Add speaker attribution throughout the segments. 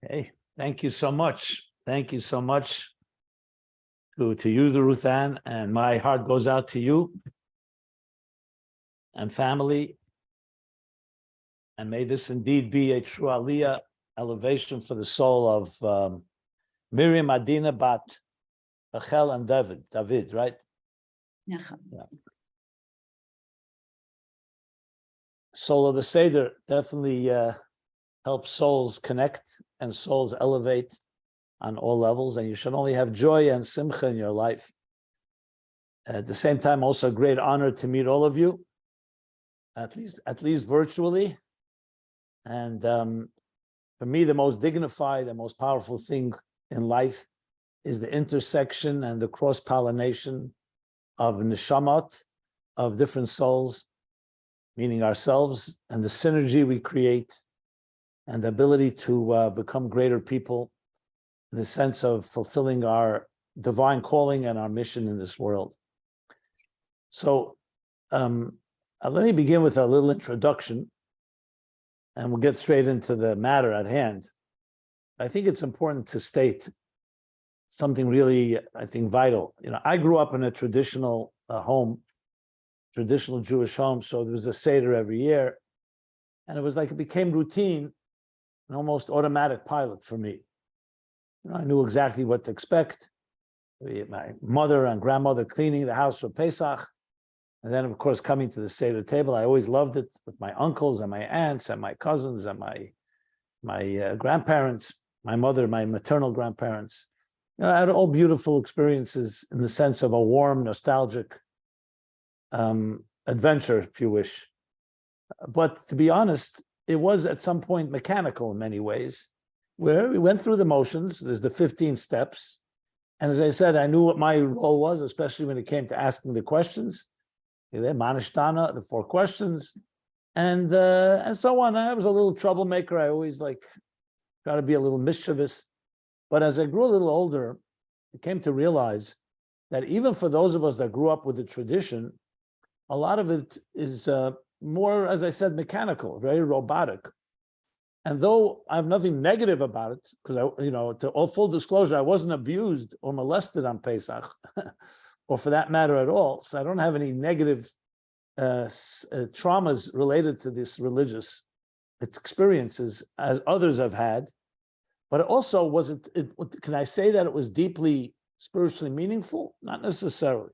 Speaker 1: Hey, thank you so much. Thank you so much to you, the Ruthann, and my heart goes out to you and family. And may this indeed be a true aliyah, elevation for the soul of Miriam, Adina, Bat, Rachel, and David, right?
Speaker 2: Yeah.
Speaker 1: Soul of the Seder definitely helps souls connect and souls elevate on all levels, and you should only have joy and simcha in your life. At the same time, also a great honor to meet all of you, at least virtually. And for me, the most dignified and most powerful thing in life is the intersection and the cross-pollination of neshamot, of different souls, meaning ourselves, and the synergy we create, and the ability to become greater people in the sense of fulfilling our divine calling and our mission in this world. So let me begin with a little introduction, and we'll get straight into the matter at hand. I think it's important to state something really, I think, vital. I grew up in a traditional home, traditional Jewish home, so there was a Seder every year, and it was like it became routine, an almost automatic pilot for me. I knew exactly what to expect. My mother and grandmother cleaning the house for Pesach, and then, of course, coming to the Seder table. I always loved it with my uncles and my aunts and my cousins and my grandparents, my mother, my maternal grandparents. I had all beautiful experiences in the sense of a warm, nostalgic adventure, if you wish. But to be honest, it was at some point mechanical in many ways, where we went through the motions. There's the 15 steps. And as I said, I knew what my role was, especially when it came to asking the questions. Manishtana, the 4 questions, and so on. I was a little troublemaker. I always try to be a little mischievous. But as I grew a little older, I came to realize that even for those of us that grew up with the tradition, a lot of it is more, as I said, mechanical, very robotic. And though I have nothing negative about it, because to all full disclosure, I wasn't abused or molested on Pesach, or for that matter at all. So I don't have any negative traumas related to this religious experiences as others have had. But also, can I say that it was deeply spiritually meaningful? Not necessarily.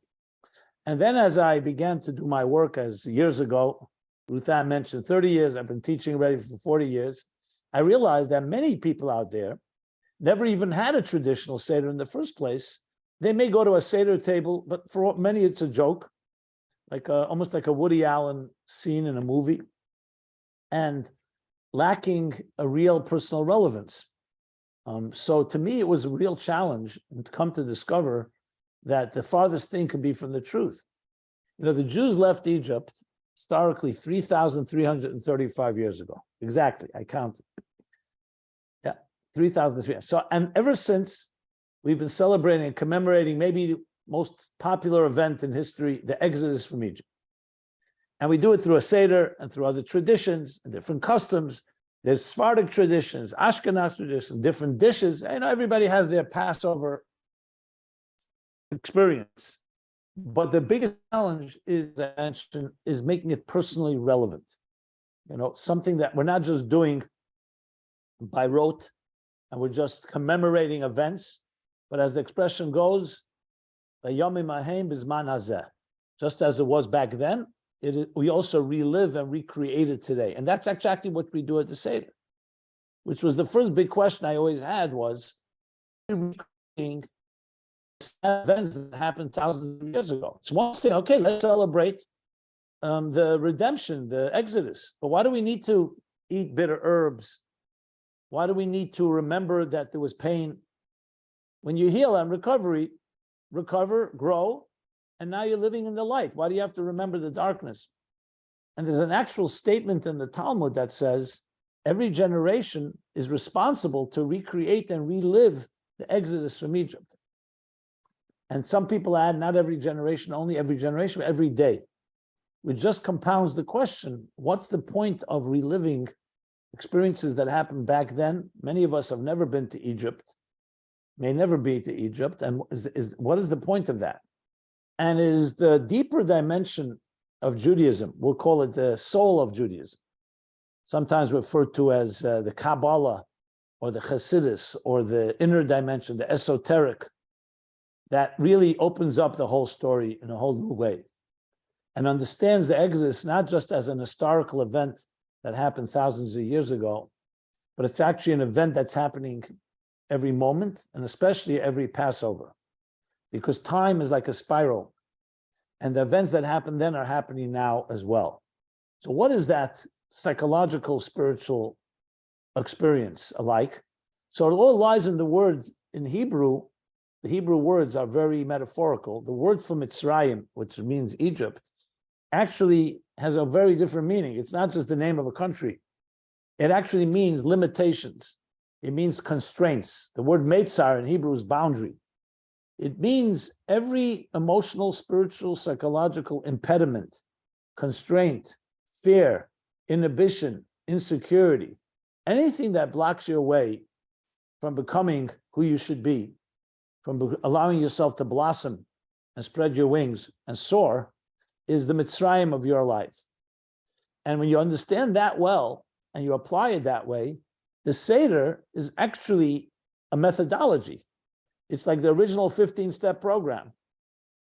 Speaker 1: And then as I began to do my work, as years ago, Ruthann mentioned 30 years, I've been teaching already for 40 years, I realized that many people out there never even had a traditional Seder in the first place. They may go to a Seder table, but for many it's a joke, almost like a Woody Allen scene in a movie, and lacking a real personal relevance. So to me, it was a real challenge to come to discover that the farthest thing could be from the truth. The Jews left Egypt historically 3,335 years ago. Exactly, I counted. Yeah, 3,300. So, and ever since, we've been celebrating and commemorating maybe the most popular event in history, the Exodus from Egypt. And we do it through a Seder and through other traditions and different customs. There's Sephardic traditions, Ashkenaz traditions, different dishes. Everybody has their Passover experience. But the biggest challenge is making it personally relevant. Something that we're not just doing by rote and we're just commemorating events, but as the expression goes, just as it was back then, we also relive and recreate it today. And that's exactly what we do at the Seder, which was the first big question I always had was, recreating events that happened thousands of years ago. It's one thing, okay, let's celebrate the redemption, the Exodus. But why do we need to eat bitter herbs? Why do we need to remember that there was pain? When you heal and recover, grow, and now you're living in the light. Why do you have to remember the darkness? And there's an actual statement in the Talmud that says every generation is responsible to recreate and relive the Exodus from Egypt. And some people add, not every generation, only every generation, but every day, which just compounds the question, what's the point of reliving experiences that happened back then. Many of us have never been to Egypt, may never be to Egypt. And what is the point of that? And is the deeper dimension of Judaism, we'll call it the soul of Judaism, sometimes referred to as the Kabbalah or the Hasidus or the inner dimension, the esoteric, that really opens up the whole story in a whole new way and understands the Exodus not just as an historical event that happened thousands of years ago, but it's actually an event that's happening every moment and especially every Passover, because time is like a spiral and the events that happened then are happening now as well. So what is that psychological, spiritual experience alike? So it all lies in the words in Hebrew. The Hebrew words are very metaphorical. The word for Mitzrayim, which means Egypt, actually has a very different meaning. It's not just the name of a country. It actually means limitations. It means constraints. The word Meitzar in Hebrew is boundary. It means every emotional, spiritual, psychological impediment, constraint, fear, inhibition, insecurity, anything that blocks your way from becoming who you should be, from allowing yourself to blossom and spread your wings and soar, is the Mitzrayim of your life. And when you understand that well and you apply it that way, the Seder is actually a methodology. It's like the original 15-step program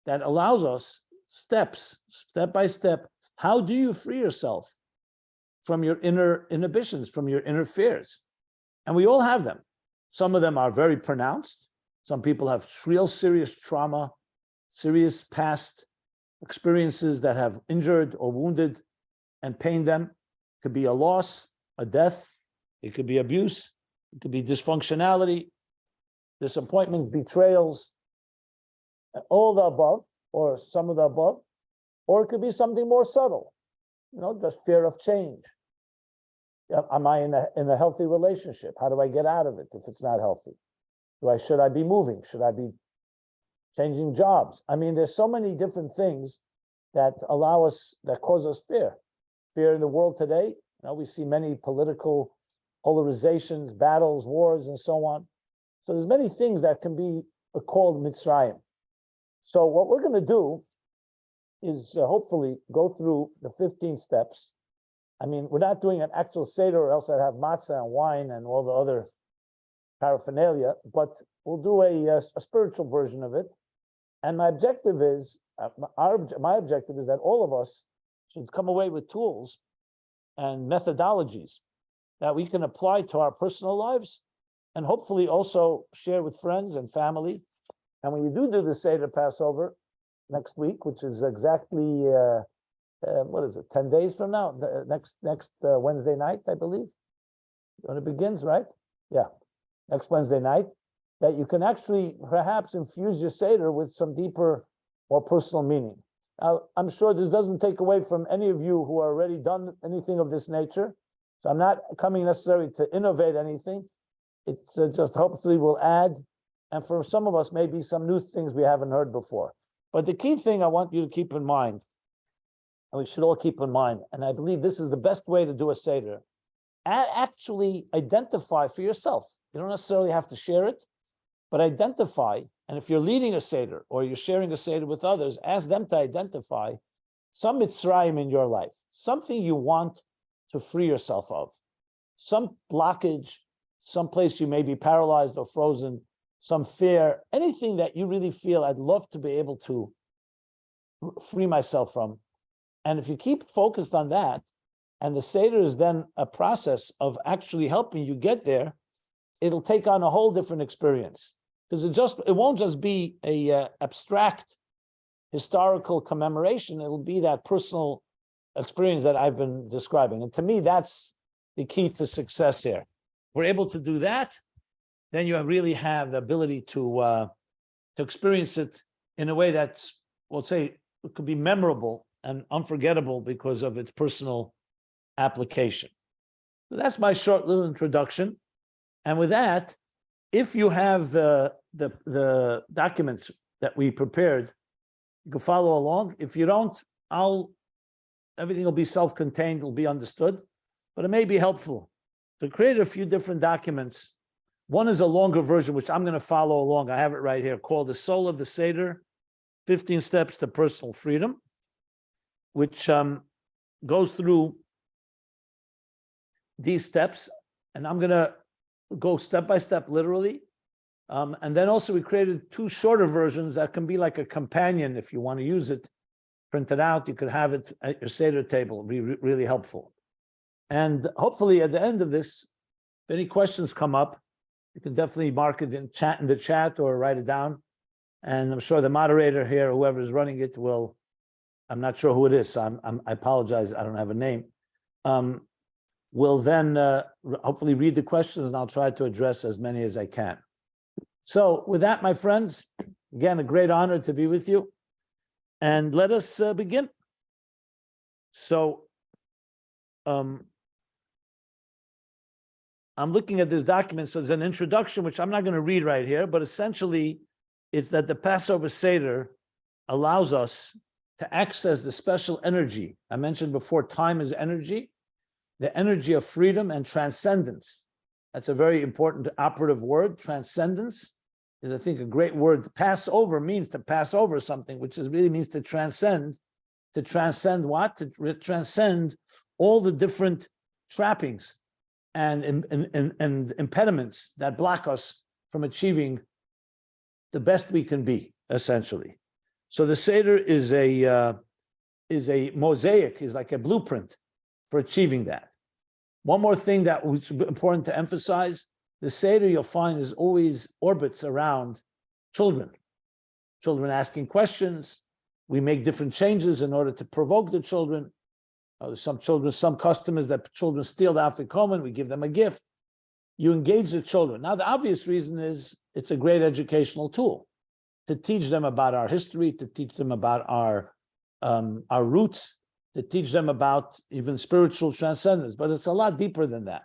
Speaker 1: that allows us steps, step by step. How do you free yourself from your inner inhibitions, from your inner fears? And we all have them. Some of them are very pronounced. Some people have real serious trauma, serious past experiences that have injured or wounded and pained them. It could be a loss, a death. It could be abuse. It could be dysfunctionality, disappointment, betrayals, all the above, or some of the above. Or it could be something more subtle, the fear of change. Am I in a healthy relationship? How do I get out of it if it's not healthy? Should I be moving? Should I be changing jobs? I mean, there's so many different things that that cause us fear. Fear in the world today. We see many political polarizations, battles, wars, and so on. So there's many things that can be called Mitzrayim. So what we're going to do is hopefully go through the 15 steps. I mean, we're not doing an actual Seder, or else I'd have matzah and wine and all the other paraphernalia, but we'll do a spiritual version of it. And my objective is, my objective is that all of us should come away with tools and methodologies that we can apply to our personal lives and hopefully also share with friends and family. And when you do the Seder Passover next week, which is exactly, 10 days from now, next Wednesday night, I believe, when it begins, right? Yeah, next Wednesday night, that you can actually perhaps infuse your Seder with some deeper, more personal meaning. Now, I'm sure this doesn't take away from any of you who are already done anything of this nature. So I'm not coming necessarily to innovate anything. It's just hopefully will add, and for some of us, maybe some new things we haven't heard before. But the key thing I want you to keep in mind, and we should all keep in mind, and I believe this is the best way to do a Seder, actually identify for yourself. You don't necessarily have to share it, but identify. And if you're leading a Seder or you're sharing a Seder with others, ask them to identify some Mitzrayim in your life, something you want to free yourself of, some blockage, some place you may be paralyzed or frozen, some fear, anything that you really feel I'd love to be able to free myself from. And if you keep focused on that, and the Seder is then a process of actually helping you get there, it'll take on a whole different experience. Because it won't just be a abstract historical commemoration, it'll be that personal experience that I've been describing. And to me, that's the key to success here. If we're able to do that, then you really have the ability to experience it in a way that's, we'll say, it could be memorable and unforgettable because of its personal application. So that's my short little introduction. And with that, if you have the documents that we prepared, you can follow along. If you don't, everything will be self-contained, will be understood, but it may be helpful So I created a few different documents. One is a longer version, which I'm going to follow along. I have it right here, called The Soul of the Seder, 15 Steps to Personal Freedom, which goes through these steps. And I'm going to go step by step, literally. And then also we created two shorter versions that can be like a companion if you want to use it. Print it out. You could have it at your Seder table. It'd be really helpful. And hopefully at the end of this, if any questions come up, you can definitely mark it in the chat or write it down. And I'm sure the moderator here, whoever is running it, will, I'm not sure who it is, so I apologize, I don't have a name, will then hopefully read the questions, and I'll try to address as many as I can. So with that, my friends, again, a great honor to be with you. And let us begin. So I'm looking at this document. So there's an introduction, which I'm not going to read right here, but essentially it's that the Passover Seder allows us to access the special energy. I mentioned before, time is energy, the energy of freedom and transcendence. That's a very important operative word. Transcendence is, I think, a great word. Passover means to pass over something, which really means to transcend. To transcend what? To transcend all the different trappings and impediments that block us from achieving the best we can be, essentially. So the Seder is a mosaic, is like a blueprint for achieving that. One more thing that was important to emphasize, the Seder you'll find is always orbits around children. Children asking questions. We make different changes in order to provoke the children. Some customers that children steal the afikomen, we give them a gift. You engage the children. Now, the obvious reason is it's a great educational tool to teach them about our history, to teach them about our roots, to teach them about even spiritual transcendence. But it's a lot deeper than that.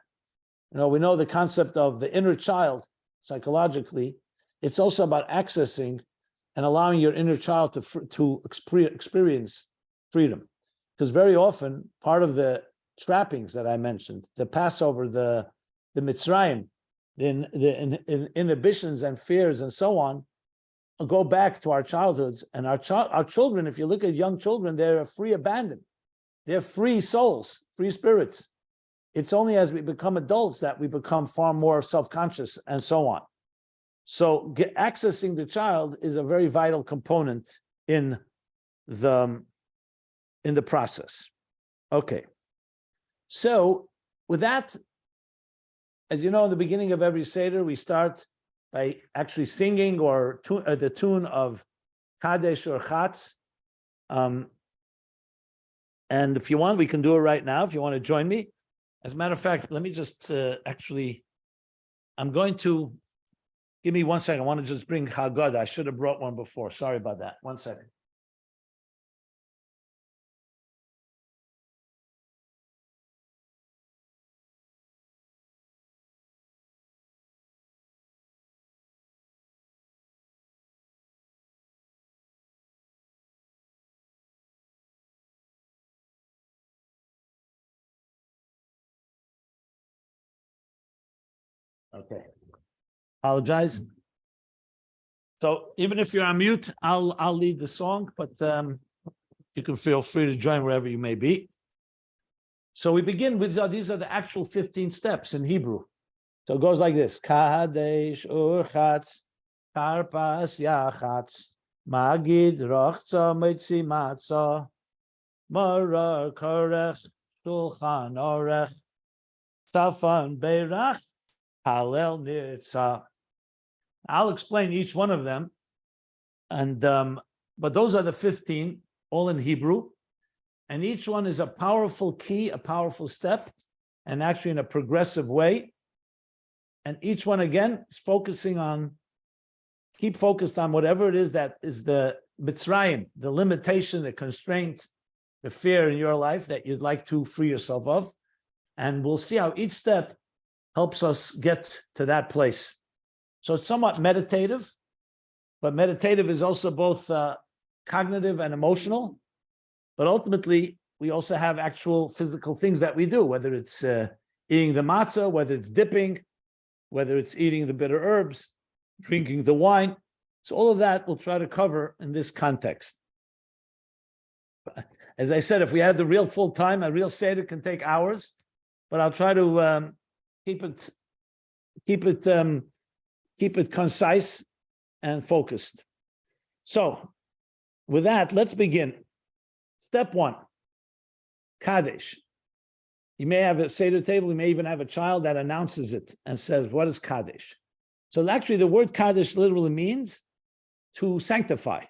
Speaker 1: You know, we know the concept of the inner child psychologically. It's also about accessing and allowing your inner child to experience freedom. Because very often, part of the trappings that I mentioned, the Passover, the Mitzrayim, the inhibitions and fears and so on, go back to our childhoods. And our children, if you look at young children, they're free abandon. They're free souls, free spirits. It's only as we become adults that we become far more self-conscious and so on. So accessing the child is a very vital component in the process. Okay. So with that, as you know, in the beginning of every Seder, we start by actually singing or the tune of Kadesh or Chatz. And if you want, we can do it right now, if you want to join me. As a matter of fact, let me just I'm going to, give me 1 second. I want to just bring Haggadah. I should have brought one before. Sorry about that. 1 second. Okay. Apologize. So even if you're on mute, I'll lead the song, but you can feel free to join wherever you may be. So we begin with these are the actual 15 steps in Hebrew. So it goes like this: Kadesh urchatz, karpas yachatz, magid rochza mitzi matza, marar korech, shulchan orech, safan beirach, halel nirtzah. I'll explain each one of them, and but those are the 15, all in Hebrew, and each one is a powerful key, a powerful step, and actually in a progressive way. And each one again is keep focused on whatever it is that is the Mitzrayim, the limitation, the constraint, the fear in your life that you'd like to free yourself of, and we'll see how each step helps us get to that place. So it's somewhat meditative, but meditative is also both cognitive and emotional. But ultimately, we also have actual physical things that we do, whether it's eating the matzah, whether it's dipping, whether it's eating the bitter herbs, drinking the wine. So all of that we'll try to cover in this context. As I said, if we had the real full time, a real Seder can take hours, but I'll try to keep it concise and focused. So with that, let's begin. Step one, Kaddish. You may have a Seder table, you may even have a child that announces it and says, what is Kaddish? So actually the word Kaddish literally means to sanctify.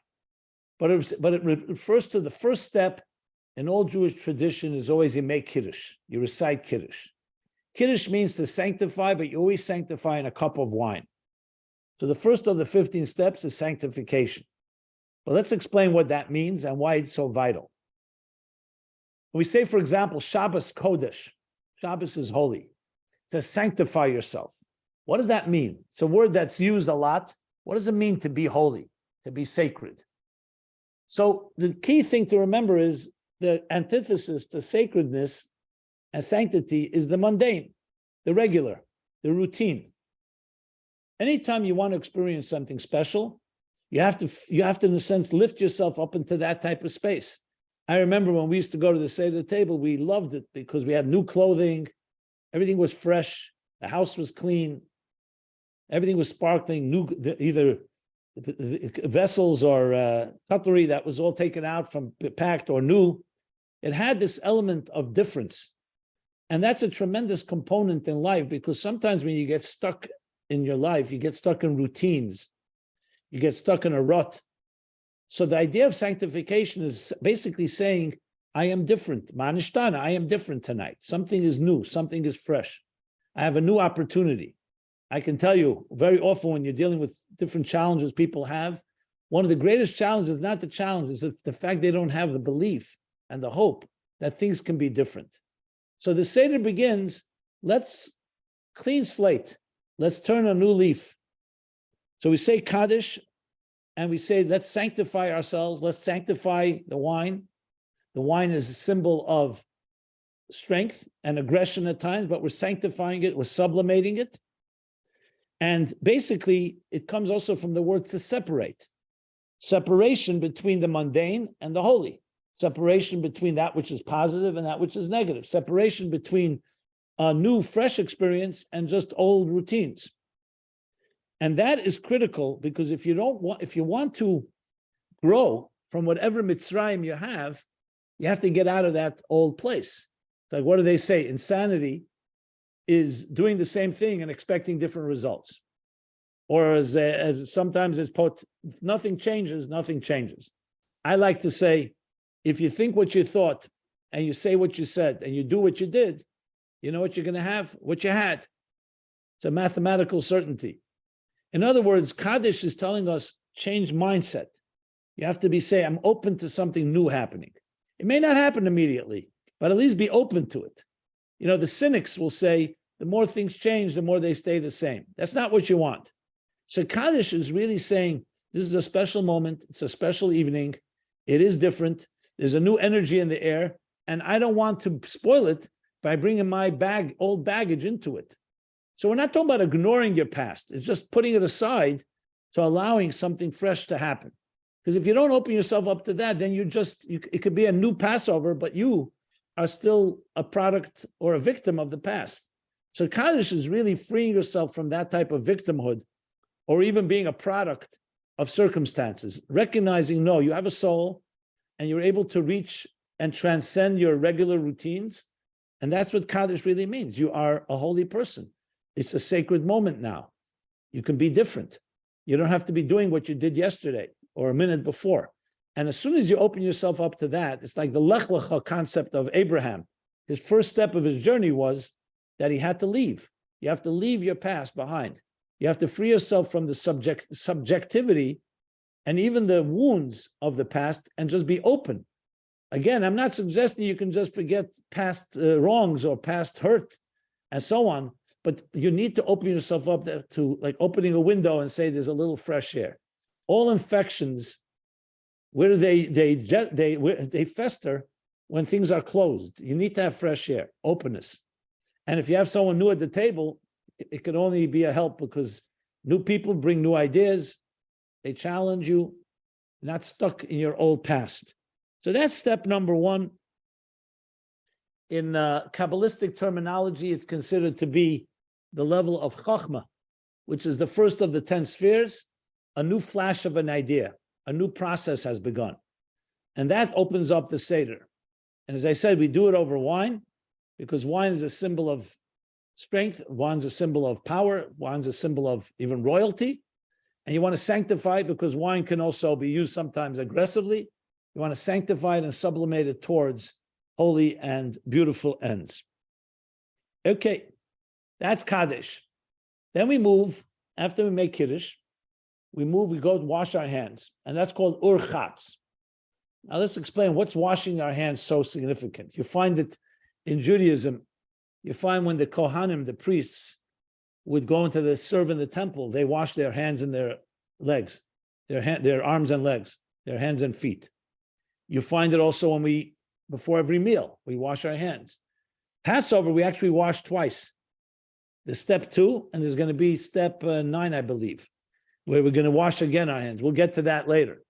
Speaker 1: But it refers to the first step in all Jewish tradition is always you make Kiddush, you recite Kiddush. Kiddush means to sanctify, but you always sanctify in a cup of wine. So the first of the 15 steps is sanctification. But let's explain what that means and why it's so vital. We say, for example, Shabbos Kodesh. Shabbos is holy. It says sanctify yourself. What does that mean? It's a word that's used a lot. What does it mean to be holy, to be sacred? So the key thing to remember is the antithesis to sacredness and sanctity is the mundane, the regular, the routine. Anytime you want to experience something special, you have to, in a sense, lift yourself up into that type of space. I remember when we used to go to the Seder table, we loved it because we had new clothing, everything was fresh, the house was clean, everything was sparkling, new, either vessels or cutlery that was all taken out from packed or new. It had this element of difference. And that's a tremendous component in life, because sometimes when you get stuck in your life, you get stuck in routines, you get stuck in a rut. So the idea of sanctification is basically saying, I am different. Manishtana, I am different tonight. Something is new, something is fresh. I have a new opportunity. I can tell you very often when you're dealing with different challenges people have, one of the greatest challenges is not the challenge, it's the fact they don't have the belief and the hope that things can be different. So the Seder begins, let's clean slate. Let's turn a new leaf. So we say Kaddish, and we say, let's sanctify ourselves. Let's sanctify the wine. The wine is a symbol of strength and aggression at times, but we're sanctifying it, we're sublimating it. And basically, it comes also from the word to separate. Separation between the mundane and the holy. Separation between that which is positive and that which is negative. Separation between a new, fresh experience and just old routines. And that is critical, because if you want to grow from whatever Mitzrayim you have to get out of that old place. It's like, what do they say? Insanity is doing the same thing and expecting different results. Or as sometimes it's put, if nothing changes, nothing changes. I like to say, if you think what you thought and you say what you said and you do what you did, you know what you're going to have? What you had. It's a mathematical certainty. In other words, Kaddish is telling us change mindset. You have to I'm open to something new happening. It may not happen immediately, but at least be open to it. You know, the cynics will say, the more things change, the more they stay the same. That's not what you want. So Kaddish is really saying, this is a special moment. It's a special evening. It is different. There's a new energy in the air, and I don't want to spoil it by bringing my old baggage into it. So we're not talking about ignoring your past. It's just putting it aside to allowing something fresh to happen. Because if you don't open yourself up to that, then it could be a new Passover, but you are still a product or a victim of the past. So Kaddish is really freeing yourself from that type of victimhood, or even being a product of circumstances, recognizing, no, you have a soul and you're able to reach and transcend your regular routines. And that's what Kaddish really means. You are a holy person. It's a sacred moment now. You can be different. You don't have to be doing what you did yesterday or a minute before. And as soon as you open yourself up to that, it's like the Lech Lecha concept of Abraham. His first step of his journey was that he had to leave. You have to leave your past behind. You have to free yourself from the subjectivity and even the wounds of the past and just be open. Again, I'm not suggesting you can just forget past wrongs or past hurt and so on, but you need to open yourself up to like opening a window and say there's a little fresh air. All infections, where do they fester when things are closed? You need to have fresh air, openness. And if you have someone new at the table, it can only be a help because new people bring new ideas. They challenge you, not stuck in your old past. So that's step number one. In Kabbalistic terminology, it's considered to be the level of Chachma, which is the first of the 10 spheres. A new flash of an idea, a new process has begun. And that opens up the Seder. And as I said, we do it over wine because wine is a symbol of strength. Wine's a symbol of power. Wine's a symbol of even royalty. And you want to sanctify it because wine can also be used sometimes aggressively. You want to sanctify it and sublimate it towards holy and beautiful ends. Okay, that's Kaddish. Then we move, after we make Kiddush, we go wash our hands, and that's called Urchatz. Now let's explain what's washing our hands so significant. You find it in Judaism. You find when the Kohanim, the priests, would go into serve in the temple, they wash their hands and their legs, their arms and legs, their hands and feet. You find it also when before every meal, we wash our hands. Passover, we actually wash twice. There's step 2, and there's going to be step 9, I believe, where we're going to wash again our hands. We'll get to that later.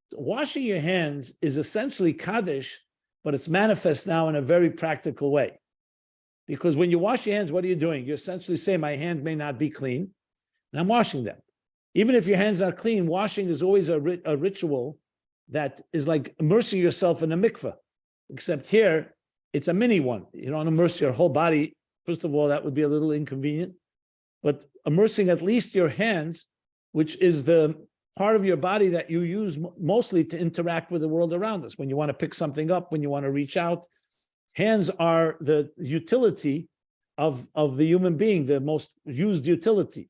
Speaker 1: So washing your hands is essentially Kaddish, but it's manifest now in a very practical way. Because when you wash your hands, what are you doing? You're essentially saying, my hands may not be clean, and I'm washing them. Even if your hands are clean, washing is always a ritual that is like immersing yourself in a mikveh. Except here, it's a mini one. You don't immerse your whole body. First of all, that would be a little inconvenient. But immersing at least your hands, which is the part of your body that you use mostly to interact with the world around us. When you want to pick something up, when you want to reach out, hands are the utility of the human being, the most used utility.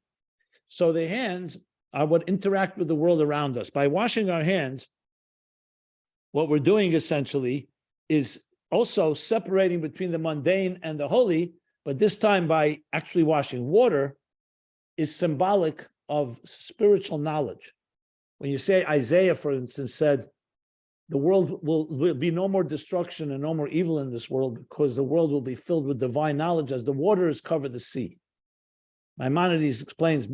Speaker 1: So the hands are what interact with the world around us. By washing our hands, what we're doing essentially is also separating between the mundane and the holy, but this time by actually washing water is symbolic of spiritual knowledge. When you say Isaiah, for instance, said, the world will be no more destruction and no more evil in this world because the world will be filled with divine knowledge as the waters cover the sea. Maimonides explains,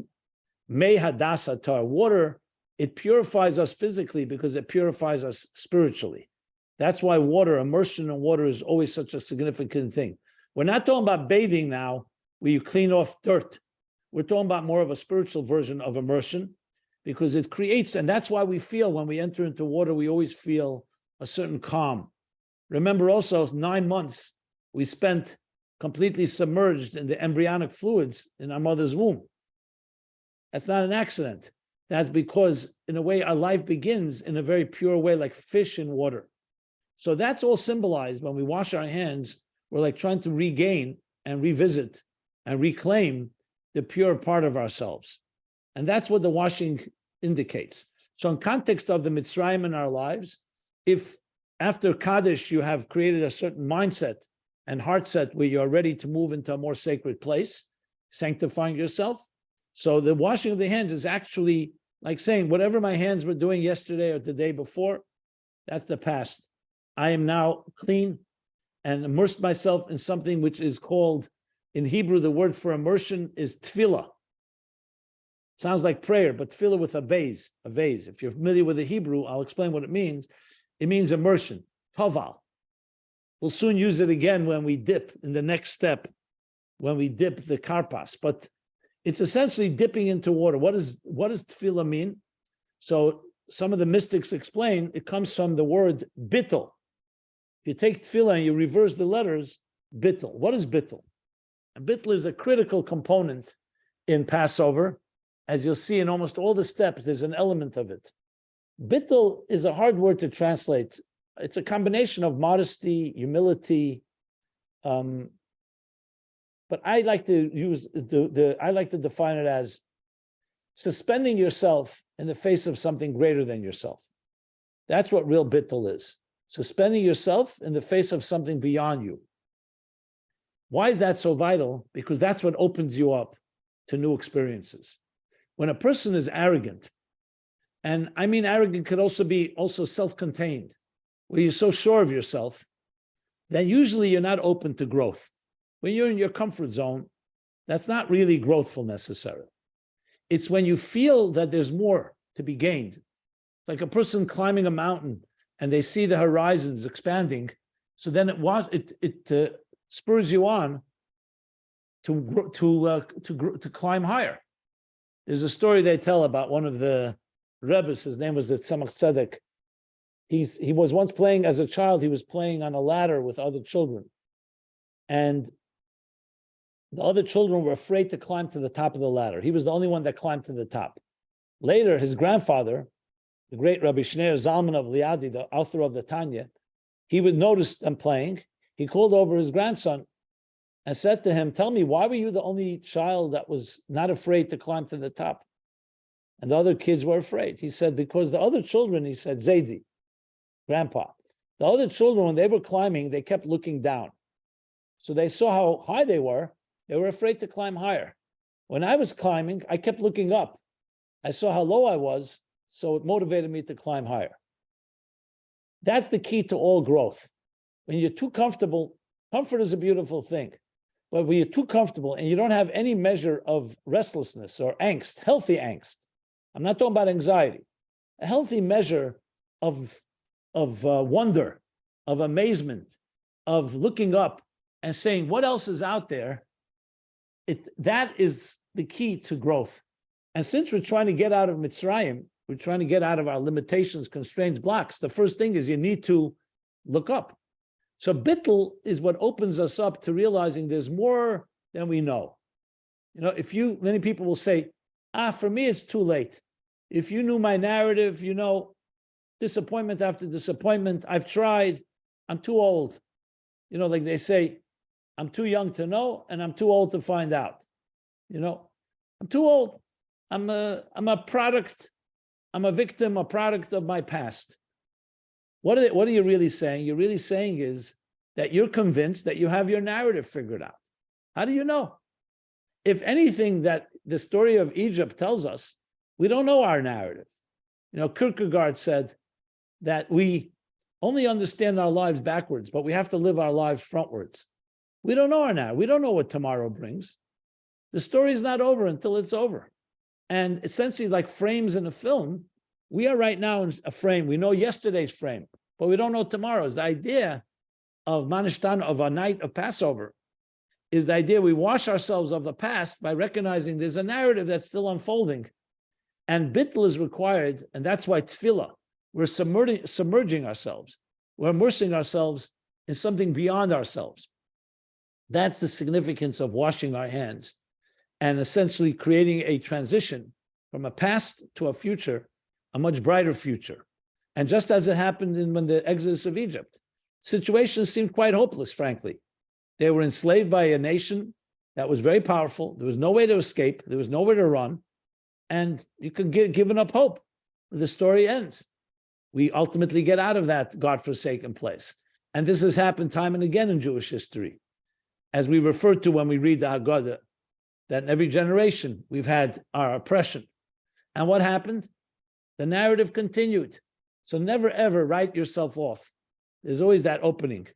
Speaker 1: Mei Hadasatar, water, it purifies us physically because it purifies us spiritually. That's why water, immersion in water is always such a significant thing. We're not talking about bathing now, where you clean off dirt. We're talking about more of a spiritual version of immersion because it creates, and that's why we feel when we enter into water, we always feel a certain calm. Remember also 9 months we spent completely submerged in the embryonic fluids in our mother's womb. That's not an accident. That's because in a way our life begins in a very pure way, like fish in water. So that's all symbolized when we wash our hands. We're like trying to regain and revisit and reclaim the pure part of ourselves. And that's what the washing indicates. So in context of the Mitzrayim in our lives, if after Kaddish you have created a certain mindset and heart set where you're ready to move into a more sacred place, sanctifying yourself, so the washing of the hands is actually like saying, whatever my hands were doing yesterday or the day before, that's the past. I am now clean and immersed myself in something which is called, in Hebrew, the word for immersion is tefillah. It sounds like prayer, but tefillah with a vase, a vase. If you're familiar with the Hebrew, I'll explain what it means. It means immersion, taval. We'll soon use it again when we dip in the next step, when we dip the karpas. But it's essentially dipping into water. What does tefillah mean? So some of the mystics explain it comes from the word bittul. If you take tefillah and you reverse the letters, bittul. What is bittul? And bittul is a critical component in Passover. As you'll see in almost all the steps, there's an element of it. Bittul is a hard word to translate. It's a combination of modesty, humility, but I like to use I like to define it as suspending yourself in the face of something greater than yourself. That's what real bittul is. Suspending yourself in the face of something beyond you. Why is that so vital? Because that's what opens you up to new experiences. When a person is arrogant, and I mean arrogant could also be self-contained, where you're so sure of yourself, then usually you're not open to growth. when you're in your comfort zone, that's not really growthful necessarily. It's when you feel that there's more to be gained. It's like a person climbing a mountain and they see the horizons expanding. So then it spurs you on to climb higher. There's a story they tell about one of the Rebbes. His name was the Tzemach Tzedek. He was once playing as a child. He was playing on a ladder with other children, and the other children were afraid to climb to the top of the ladder. He was the only one that climbed to the top. Later, his grandfather, the great Rabbi Shneir Zalman of Liadi, the author of the Tanya, he was noticed them playing. He called over his grandson and said to him, "Tell me, why were you the only child that was not afraid to climb to the top? And the other kids were afraid." He said, "Because the other children," he said, "Zaidi, Grandpa, the other children, when they were climbing, they kept looking down. So they saw how high they were afraid to climb higher. When I was climbing, I kept looking up. I saw how low I was, so it motivated me to climb higher." That's the key to all growth. When you're too comfortable, comfort is a beautiful thing. But when you're too comfortable and you don't have any measure of restlessness or angst, healthy angst, I'm not talking about anxiety, a healthy measure of wonder, of amazement, of looking up and saying, what else is out there? That is the key to growth. And since we're trying to get out of Mitzrayim, we're trying to get out of our limitations, constraints, blocks, the first thing is you need to look up. So bittul is what opens us up to realizing there's more than we know. Many people will say, for me, it's too late. If you knew my narrative, disappointment after disappointment, I've tried, I'm too old. Like they say, I'm too young to know, and I'm too old to find out. I'm too old. I'm a product. I'm a victim, a product of my past. What are you really saying? You're really saying is that you're convinced that you have your narrative figured out. How do you know? If anything that the story of Egypt tells us, we don't know our narrative. Kierkegaard said that we only understand our lives backwards, but we have to live our lives frontwards. We don't know our narrative. We don't know what tomorrow brings. The story is not over until it's over. And essentially, like frames in a film, we are right now in a frame. We know yesterday's frame, but we don't know tomorrow's. The idea of Manishtan, of a night of Passover, is the idea we wash ourselves of the past by recognizing there's a narrative that's still unfolding. And bittul is required, and that's why tefillah, we're submerging ourselves. We're immersing ourselves in something beyond ourselves. That's the significance of washing our hands and essentially creating a transition from a past to a future, a much brighter future. And just as it happened when the exodus of Egypt, situations seemed quite hopeless, frankly. They were enslaved by a nation that was very powerful. There was no way to escape. There was nowhere to run. And you could get given up hope. The story ends. We ultimately get out of that godforsaken place. And this has happened time and again in Jewish history. As we refer to when we read the Haggadah, that in every generation we've had our oppression. And what happened? The narrative continued. So never ever write yourself off. There's always that opening.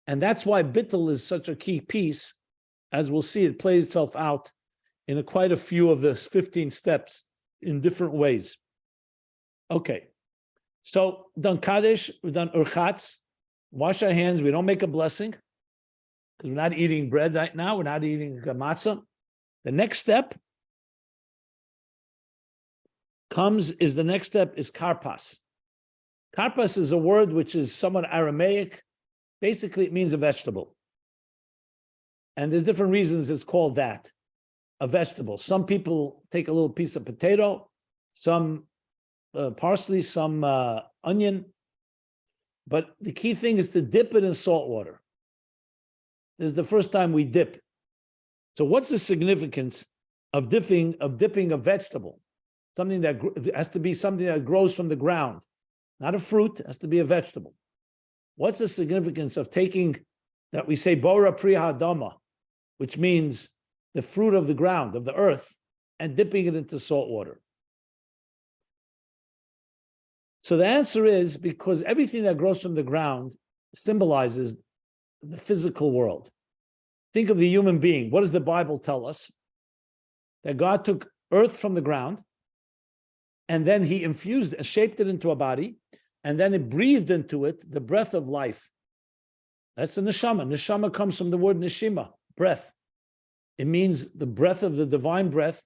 Speaker 1: And that's why bittul is such a key piece. As we'll see, it plays itself out in quite a few of the 15 steps in different ways. Okay, so we've done Kaddish, we've done Urchatz, wash our hands, we don't make a blessing, because we're not eating bread right now, we're not eating matzah. The next step is karpas. Karpas is a word which is somewhat Aramaic. Basically, it means a vegetable. And there's different reasons it's called that, a vegetable. Some people take a little piece of potato, some parsley, some onion. But the key thing is to dip it in salt water. This is the first time we dip. So what's the significance of dipping a vegetable? Something that has to be something that grows from the ground, not a fruit, it has to be a vegetable. What's the significance of taking that we say bora pri hadama, which means the fruit of the ground, of the earth, and dipping it into salt water? So the answer is because everything that grows from the ground symbolizes the physical world. think of the human being. What does the Bible tell us? That God took earth from the ground, and then he infused and shaped it into a body, and then it breathed into it the breath of life. That's the neshama. Neshama comes from the word neshima, breath. It means the breath of the divine breath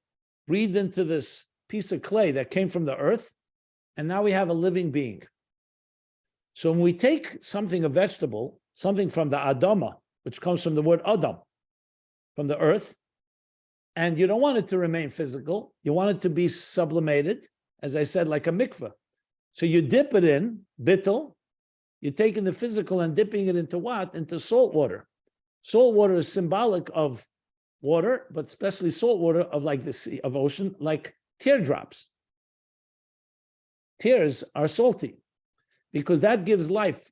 Speaker 1: breathed into this piece of clay that came from the earth, and now we have a living being. So when we take something, a vegetable, something from the Adama, which comes from the word Adam, from the earth, and you don't want it to remain physical, you want it to be sublimated, as I said, like a mikveh. So you dip it in, bittul, you're taking the physical and dipping it into what? Into salt water. Salt water is symbolic of water, but especially salt water of like the sea, of ocean, like teardrops. Tears are salty because that gives life.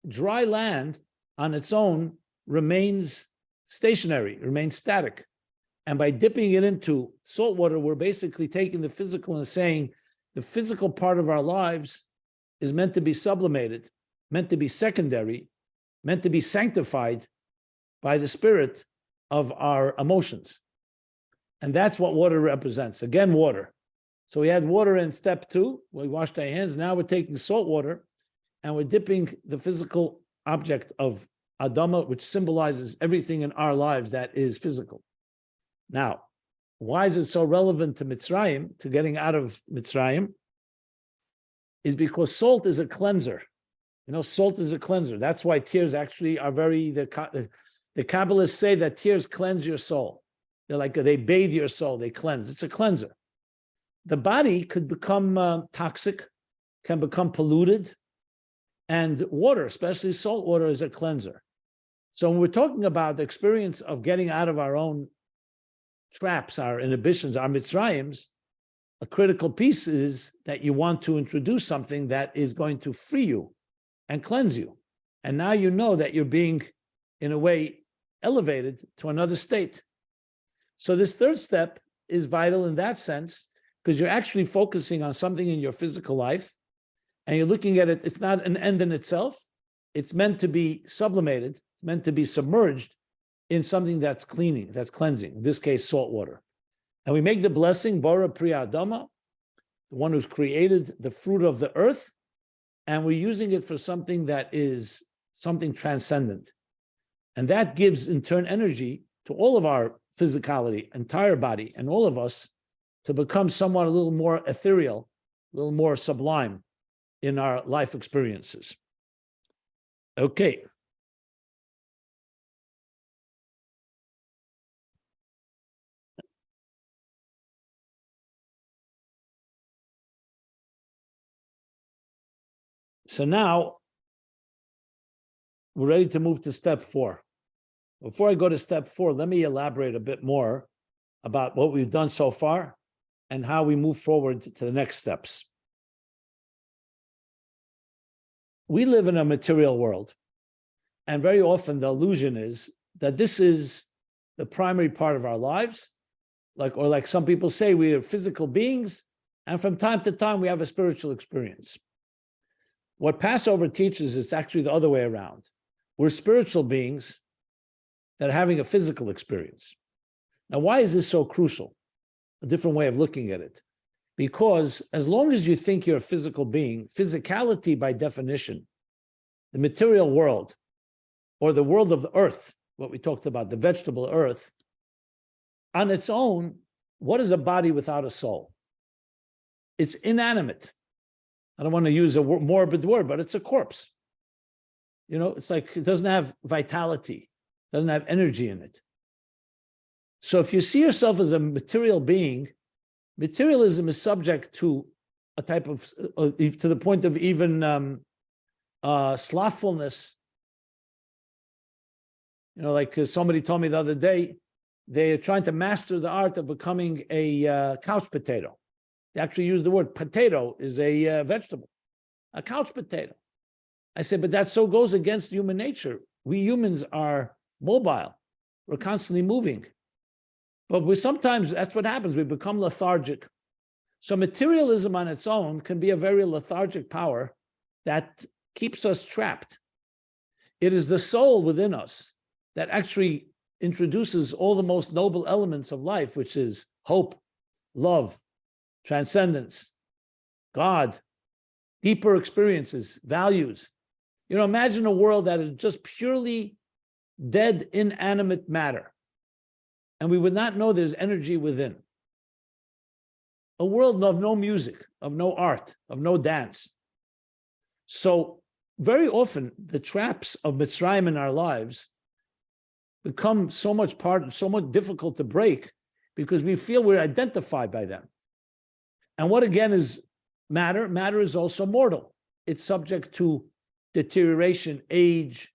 Speaker 1: Dry land on its own remains stationary, remains static. And by dipping it into salt water, we're basically taking the physical and saying the physical part of our lives is meant to be sublimated, meant to be secondary, meant to be sanctified by the spirit of our emotions. And that's what water represents. Again, water. So we had water in step 2. We washed our hands. Now we're taking salt water and we're dipping the physical object of Adama, which symbolizes everything in our lives that is physical. Now, why is it so relevant to Mitzrayim, to getting out of Mitzrayim? Is because salt is a cleanser. You know, salt is a cleanser. That's why tears actually are the Kabbalists say that tears cleanse your soul. They're like, they bathe your soul, they cleanse. It's a cleanser. The body could become toxic, can become polluted, and water, especially salt water, is a cleanser. So when we're talking about the experience of getting out of our own traps, our inhibitions, our mitzrayims, a critical piece is that you want to introduce something that is going to free you and cleanse you. And now you know that you're being, in a way, elevated to another state. So this third step is vital in that sense, because you're actually focusing on something in your physical life, and you're looking at it, it's not an end in itself, it's meant to be sublimated, meant to be submerged in something that's cleaning, that's cleansing, in this case, salt water. And we make the blessing, Bara Priya Adama, the one who's created the fruit of the earth, and we're using it for something that is something transcendent. And that gives, in turn, energy to all of our physicality, entire body, and all of us to become somewhat a little more ethereal, a little more sublime in our life experiences. Okay. So now we're ready to move to step 4. Before I go to step 4, let me elaborate a bit more about what we've done so far and how we move forward to the next steps. We live in a material world, and very often the illusion is that this is the primary part of our lives, like some people say, we are physical beings, and from time to time we have a spiritual experience. What Passover teaches is actually the other way around. We're spiritual beings that are having a physical experience. Now, why is this so crucial? A different way of looking at it. Because as long as you think you're a physical being, physicality by definition, the material world, or the world of the earth, what we talked about, the vegetable earth, on its own, what is a body without a soul? It's inanimate. I don't want to use a morbid word, but it's a corpse. You know, it's like it doesn't have vitality, doesn't have energy in it. So if you see yourself as a material being, materialism is subject to a type of, to the point of even slothfulness. You know, like somebody told me the other day, they are trying to master the art of becoming a couch potato. They actually use the word potato is a vegetable, a couch potato. I said, but that so goes against human nature. We humans are mobile. We're constantly moving. But we sometimes, that's what happens. We become lethargic. So materialism on its own can be a very lethargic power that keeps us trapped. It is the soul within us that actually introduces all the most noble elements of life, which is hope, love, transcendence, God, deeper experiences, values. Imagine a world that is just purely dead, inanimate matter, and we would not know there's energy within. A world of no music, of no art, of no dance. So very often the traps of Mitzrayim in our lives become so much difficult to break because we feel we're identified by them. And what again is matter? Matter is also mortal. It's subject to deterioration, age,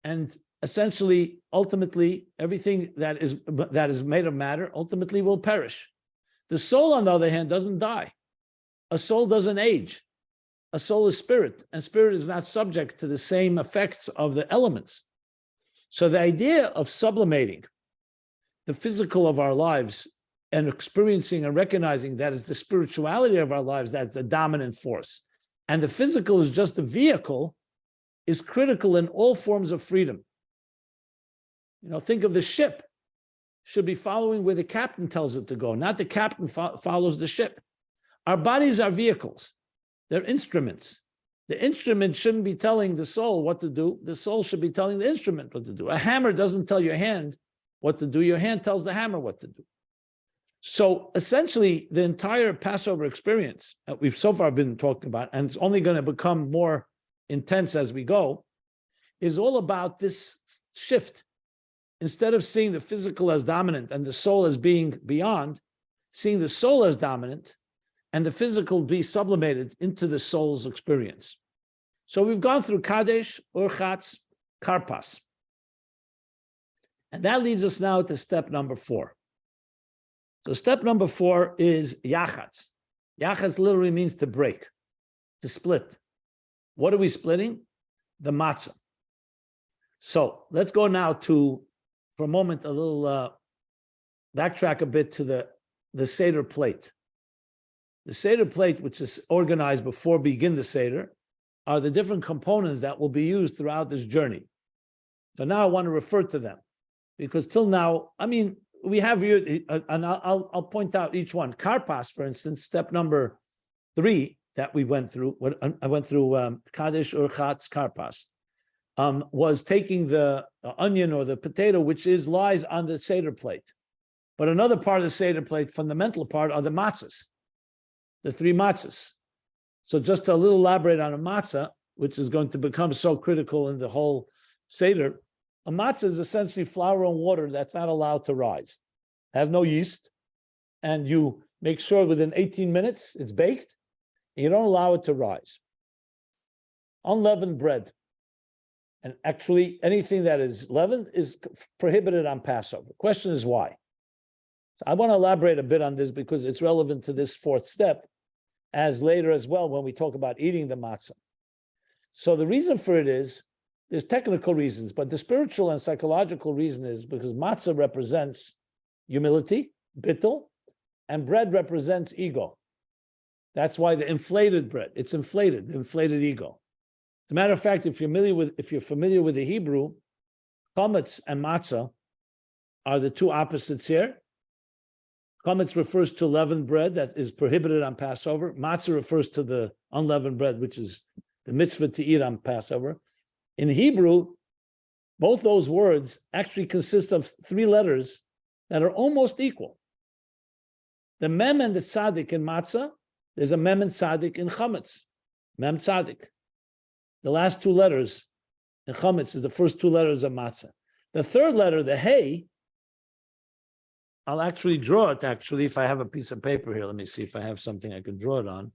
Speaker 1: and essentially, ultimately, everything that is made of matter ultimately will perish. The soul, on the other hand, doesn't die. A soul doesn't age. A soul is spirit, and spirit is not subject to the same effects of the elements. So the idea of sublimating the physical of our lives and experiencing and recognizing that is the spirituality of our lives, that's the dominant force, and the physical is just a vehicle, is critical in all forms of freedom. Think of the ship. Should be following where the captain tells it to go, not the captain follows the ship. Our bodies are vehicles. They're instruments. The instrument shouldn't be telling the soul what to do. The soul should be telling the instrument what to do. A hammer doesn't tell your hand what to do. Your hand tells the hammer what to do. So essentially, the entire Passover experience that we've so far been talking about, and it's only going to become more intense as we go, is all about this shift. Instead of seeing the physical as dominant and the soul as being beyond, seeing the soul as dominant and the physical be sublimated into the soul's experience. So we've gone through Kadesh, Urchatz, Karpas. And that leads us now to step number 4. So step number 4 is Yachatz. Yachatz literally means to break, to split. What are we splitting? The matzah. So let's go now to, for a moment, a little backtrack a bit to the Seder plate. The Seder plate, which is organized before we begin the Seder, are the different components that will be used throughout this journey. So now I want to refer to them, because till now, we have here, and I'll point out each one. Karpas, for instance, step number 3 that we went through. I went through Kadesh, Urchatz, Karpas. Was taking the onion or the potato, which lies on the Seder plate. But another part of the Seder plate, fundamental part, are the matzahs, the 3 matzahs. So just to a little elaborate on a matzah, which is going to become so critical in the whole Seder, a matzah is essentially flour and water that's not allowed to rise. It has no yeast, and you make sure within 18 minutes it's baked, and you don't allow it to rise. Unleavened bread. And actually, anything that is leavened is prohibited on Passover. The question is why? So I want to elaborate a bit on this because it's relevant to this 4th step, as later as well when we talk about eating the matzah. So the reason for it is, there's technical reasons, but the spiritual and psychological reason is because matzah represents humility, bittul, and bread represents ego. That's why the inflated bread, it's inflated, the inflated ego. As a matter of fact, if you're familiar with the Hebrew, chametz and matzah are the 2 opposites here. Chametz refers to leavened bread that is prohibited on Passover. Matzah refers to the unleavened bread, which is the mitzvah to eat on Passover. In Hebrew, both those words actually consist of 3 letters that are almost equal. The mem and the tzaddik in matzah, there's a mem and tzaddik in chametz. Mem tzaddik. The last 2 letters in chametz is the first 2 letters of matzah. The 3rd letter, the hey, I'll actually draw it, if I have a piece of paper here. Let me see if I have something I can draw it on.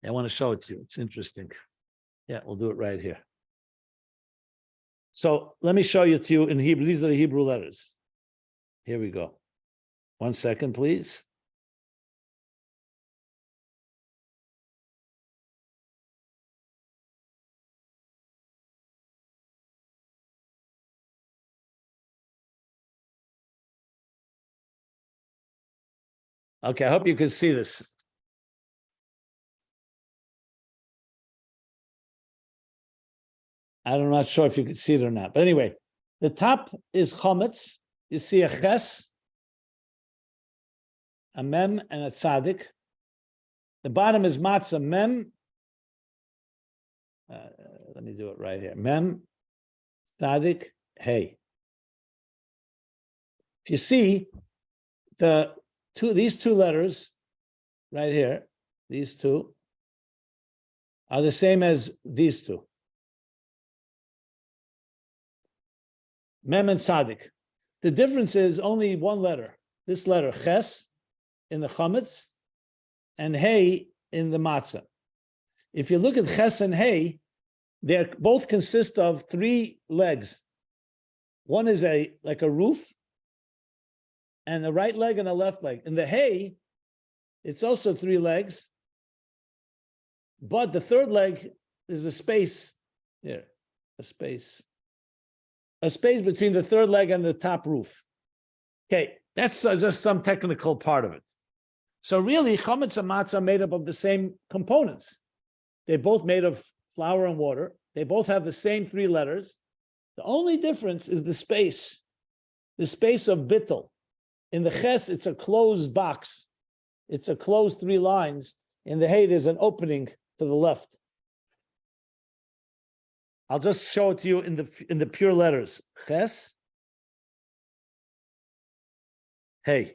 Speaker 1: I want to show it to you. It's interesting. Yeah, we'll do it right here. So let me show you to you in Hebrew. These are the Hebrew letters. Here we go. 1 second, please. Okay, I hope you can see this. I'm not sure if you could see it or not. But anyway, the top is chametz. You see a ches, a mem, and a tzaddik. The bottom is matzah, mem. Let me do it right here. Mem, tzaddik, hey. If you see these two letters right here, these two are the same as these two. Mem and tzaddik. The difference is only one letter. This letter, ches, in the chametz, and hey in the matzah. If you look at ches and hey, they both consist of three legs. One is like a roof, and a right leg and a left leg. In the hay, it's also three legs, but the third leg is a space here, a space between the third leg and the top roof. Okay, that's just some technical part of it. So really, chametz and matzah are made up of the same components. They're both made of flour and water. They both have the same three letters. The only difference is the space of bittul. In the ches, it's a closed box. It's a closed three lines. In the hay, there's an opening to the left. I'll just show it to you in the pure letters. Ches, hey.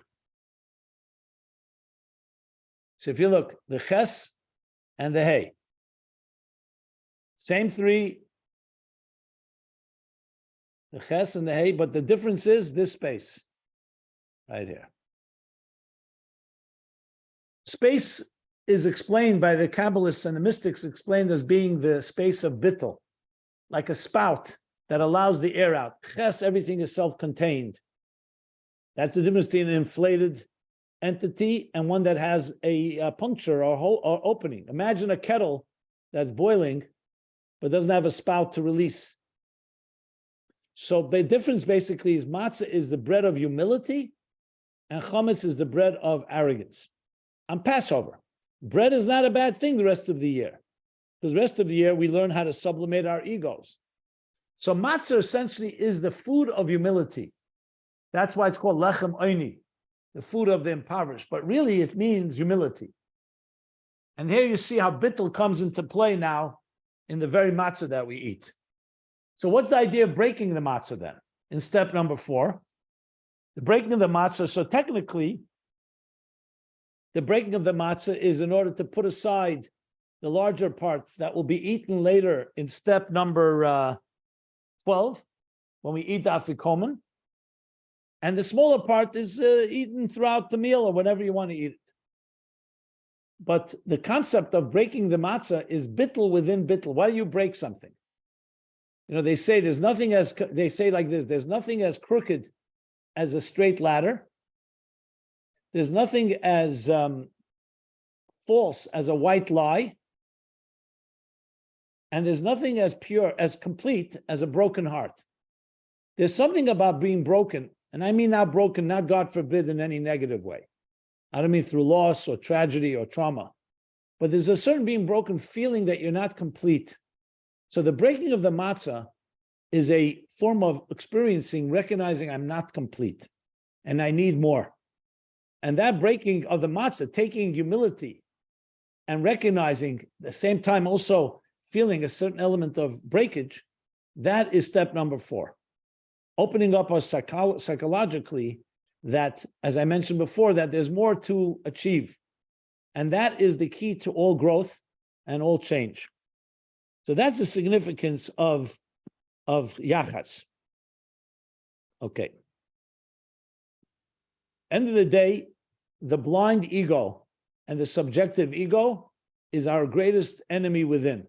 Speaker 1: So if you look, the ches and the hay, same three, the ches and the hay, but the difference is this space right here. Space is explained by the Kabbalists and the mystics, explained as being the space of bittul, like a spout that allows the air out. Ches, everything is self-contained. That's the difference between an inflated entity and one that has a puncture or hole or opening. Imagine a kettle that's boiling but doesn't have a spout to release. So the difference basically is matzah is the bread of humility and chametz is the bread of arrogance. On Passover, bread is not a bad thing the rest of the year, because the rest of the year we learn how to sublimate our egos. So matzah essentially is the food of humility. That's why it's called lechem oini, the food of the impoverished. But really it means humility. And here you see how bittul comes into play now in the very matzah that we eat. So what's the idea of breaking the matzah then? In step number 4, the breaking of the matzah. So technically, the breaking of the matzah is in order to put aside the larger part that will be eaten later in step number 12, when we eat the afikomen. And the smaller part is eaten throughout the meal or whenever you want to eat it. But the concept of breaking the matzah is bittul within bittul. Why do you break something? You know, they say there's nothing as, they say like this, there's nothing as crooked as a straight ladder. There's nothing as false as a white lie. And there's nothing as pure, as complete as a broken heart. There's something about being broken, and I mean not broken, not God forbid in any negative way. I don't mean through loss or tragedy or trauma, but there's a certain being broken feeling that you're not complete. So the breaking of the matzah is a form of experiencing, recognizing I'm not complete and I need more. And that breaking of the matzah, taking humility and recognizing at the same time also feeling a certain element of breakage, that is step number 4. Opening up us psychologically that, as I mentioned before, that there's more to achieve. And that is the key to all growth and all change. So that's the significance of yachas. Okay. End of the day, the blind ego and the subjective ego is our greatest enemy within.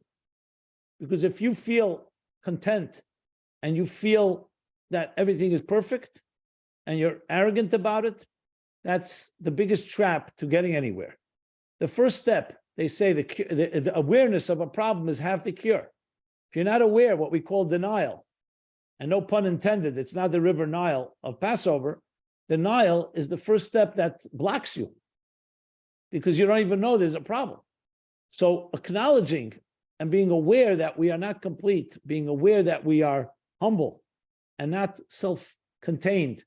Speaker 1: Because if you feel content and you feel that everything is perfect and you're arrogant about it, that's the biggest trap to getting anywhere. The first step, they say the awareness of a problem is half the cure. If you're not aware, what we call denial, and no pun intended, it's not the river Nile of Passover, denial is the first step that blocks you because you don't even know there's a problem. So acknowledging and being aware that we are not complete, being aware that we are humble and not self-contained,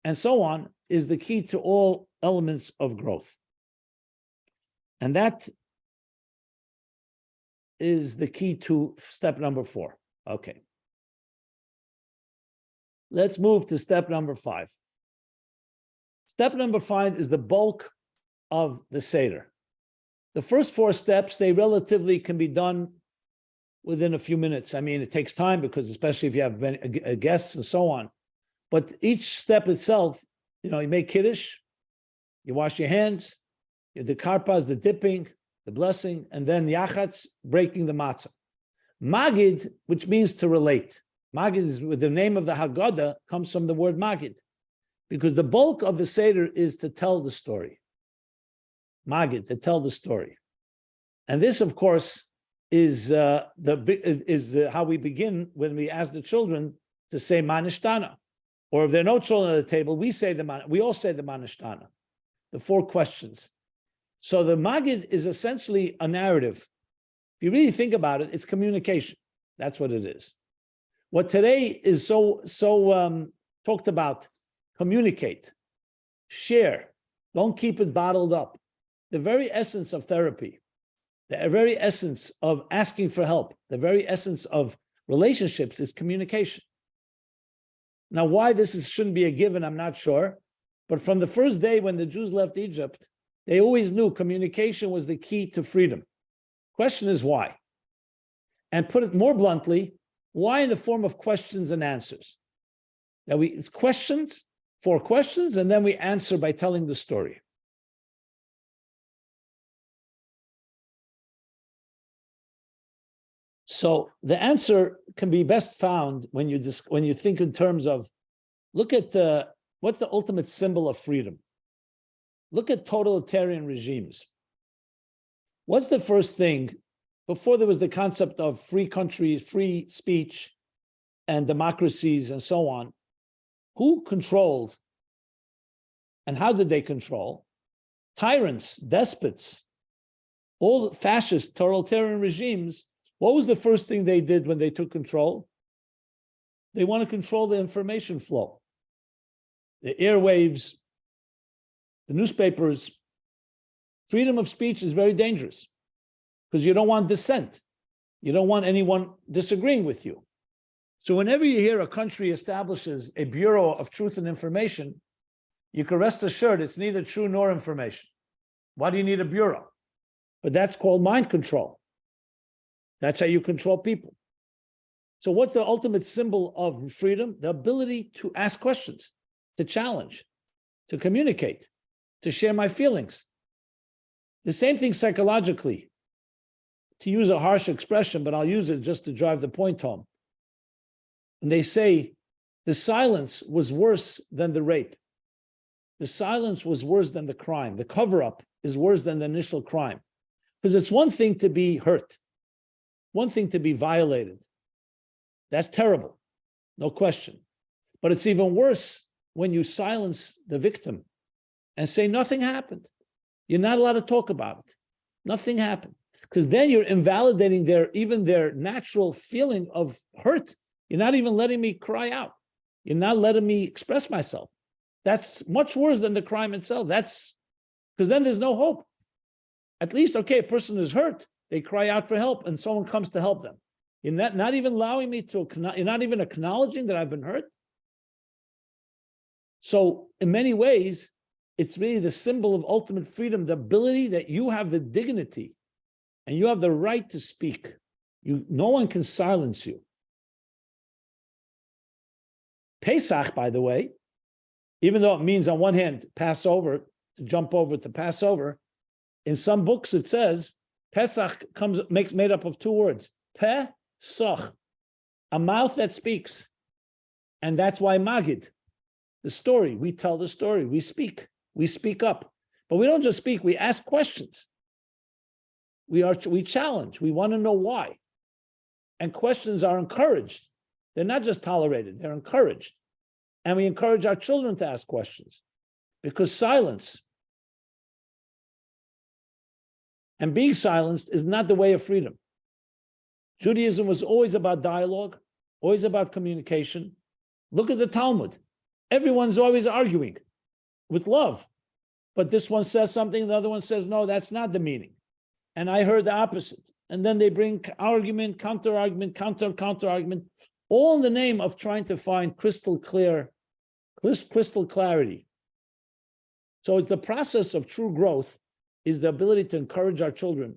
Speaker 1: and so on, is the key to all elements of growth. And that is the key to step number 4. Okay. Let's move to step number 5. Step number 5 is the bulk of the Seder. The first 4 steps, they relatively can be done within a few minutes. I mean, it takes time because especially if you have guests and so on. But each step itself, you make Kiddush, you wash your hands, the karpas, the dipping, the blessing, and then yachatz, breaking the matzah. Magid, which means to relate. Magid is with the name of the Haggadah, comes from the word Magid, because the bulk of the Seder is to tell the story. Magid, to tell the story. And this, of course, is how we begin when we ask the children to say Manishtana. Or if there are no children at the table, we all say the Manishtana, the 4 questions. So the Magid is essentially a narrative. If you really think about it, it's communication. That's what it is. What today is so talked about, communicate, share, don't keep it bottled up. The very essence of therapy, the very essence of asking for help, the very essence of relationships is communication. Now, why this shouldn't be a given, I'm not sure. But from the first day when the Jews left Egypt, they always knew communication was the key to freedom. Question is why? And put it more bluntly, why in the form of questions and answers? It's questions, 4 questions, and then we answer by telling the story. So the answer can be best found when you think in terms of, look at what's the ultimate symbol of freedom? Look at totalitarian regimes. What's the first thing, before there was the concept of free countries, free speech, and democracies and so on, who controlled and how did they control? Tyrants, despots, all the fascist, totalitarian regimes. What was the first thing they did when they took control? They want to control the information flow. The airwaves, the newspapers. Freedom of speech is very dangerous because you don't want dissent. You don't want anyone disagreeing with you. So whenever you hear a country establishes a Bureau of Truth and Information, you can rest assured it's neither true nor information. Why do you need a bureau? But that's called mind control. That's how you control people. So what's the ultimate symbol of freedom? The ability to ask questions, to challenge, to communicate, to share my feelings. The same thing psychologically. To use a harsh expression, but I'll use it just to drive the point home. And they say the silence was worse than the rape. The silence was worse than the crime. The cover-up is worse than the initial crime. Because it's one thing to be hurt, one thing to be violated. That's terrible, no question. But it's even worse when you silence the victim and say nothing happened. You're not allowed to talk about it. Nothing happened. Because then you're invalidating their natural feeling of hurt. You're not even letting me cry out. You're not letting me express myself. That's much worse than the crime itself. That's because then there's no hope. At least, okay, a person is hurt. They cry out for help and someone comes to help them. You're not even allowing me to, you're not even acknowledging that I've been hurt. So in many ways, it's really the symbol of ultimate freedom, the ability that you have the dignity and you have the right to speak. No one can silence you. Pesach, by the way, even though it means on one hand, Passover, to jump over to Passover, in some books it says, Pesach made up of 2 words, Pesach, a mouth that speaks. And that's why Magid, the story, we tell the story, we speak up. But we don't just speak, we ask questions. We challenge, we want to know why. And questions are encouraged. They're not just tolerated, they're encouraged. And we encourage our children to ask questions because silence and being silenced is not the way of freedom. Judaism was always about dialogue, always about communication. Look at the Talmud. Everyone's always arguing with love. But this one says something, the other one says, no, that's not the meaning. And I heard the opposite. And then they bring argument, counter-argument, counter-argument, all in the name of trying to find crystal clarity. So it's the process of true growth is the ability to encourage our children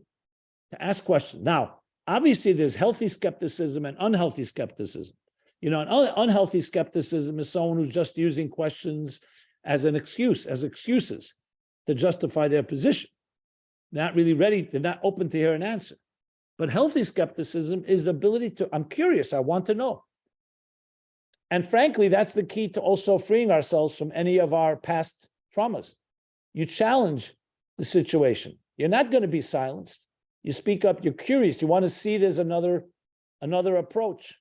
Speaker 1: to ask questions. Now, obviously, there's healthy skepticism and unhealthy skepticism. An unhealthy skepticism is someone who's just using questions as an excuse, as excuses to justify their position. Not really ready, they're not open to hear an answer. But healthy skepticism is the ability to, I'm curious, I want to know. And frankly, that's the key to also freeing ourselves from any of our past traumas. You challenge the situation. You're not going to be silenced. You speak up, you're curious, you want to see there's another approach.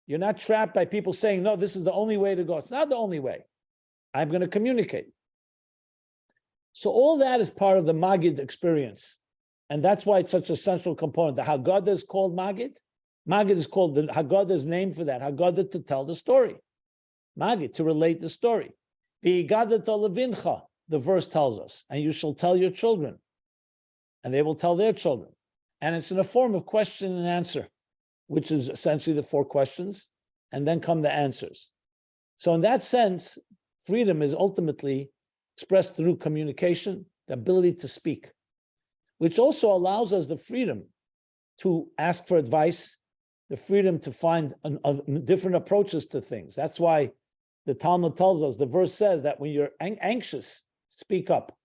Speaker 1: You're not trapped by people saying, no, this is the only way to go. It's not the only way. I'm going to communicate. So all that is part of the Magid experience. And that's why it's such a central component. The Haggadah is called Magid. Magid is called, the Haggadah is named for that. Haggadah to tell the story. Magid, to relate the story. The Haggadah to Levincha, the verse tells us, and you shall tell your children, and they will tell their children. And it's in a form of question and answer, which is essentially the 4 questions, and then come the answers. So in that sense, freedom is ultimately expressed through communication, the ability to speak, which also allows us the freedom to ask for advice, the freedom to find different approaches to things. That's why the Talmud tells us, the verse says that when you're anxious, speak up.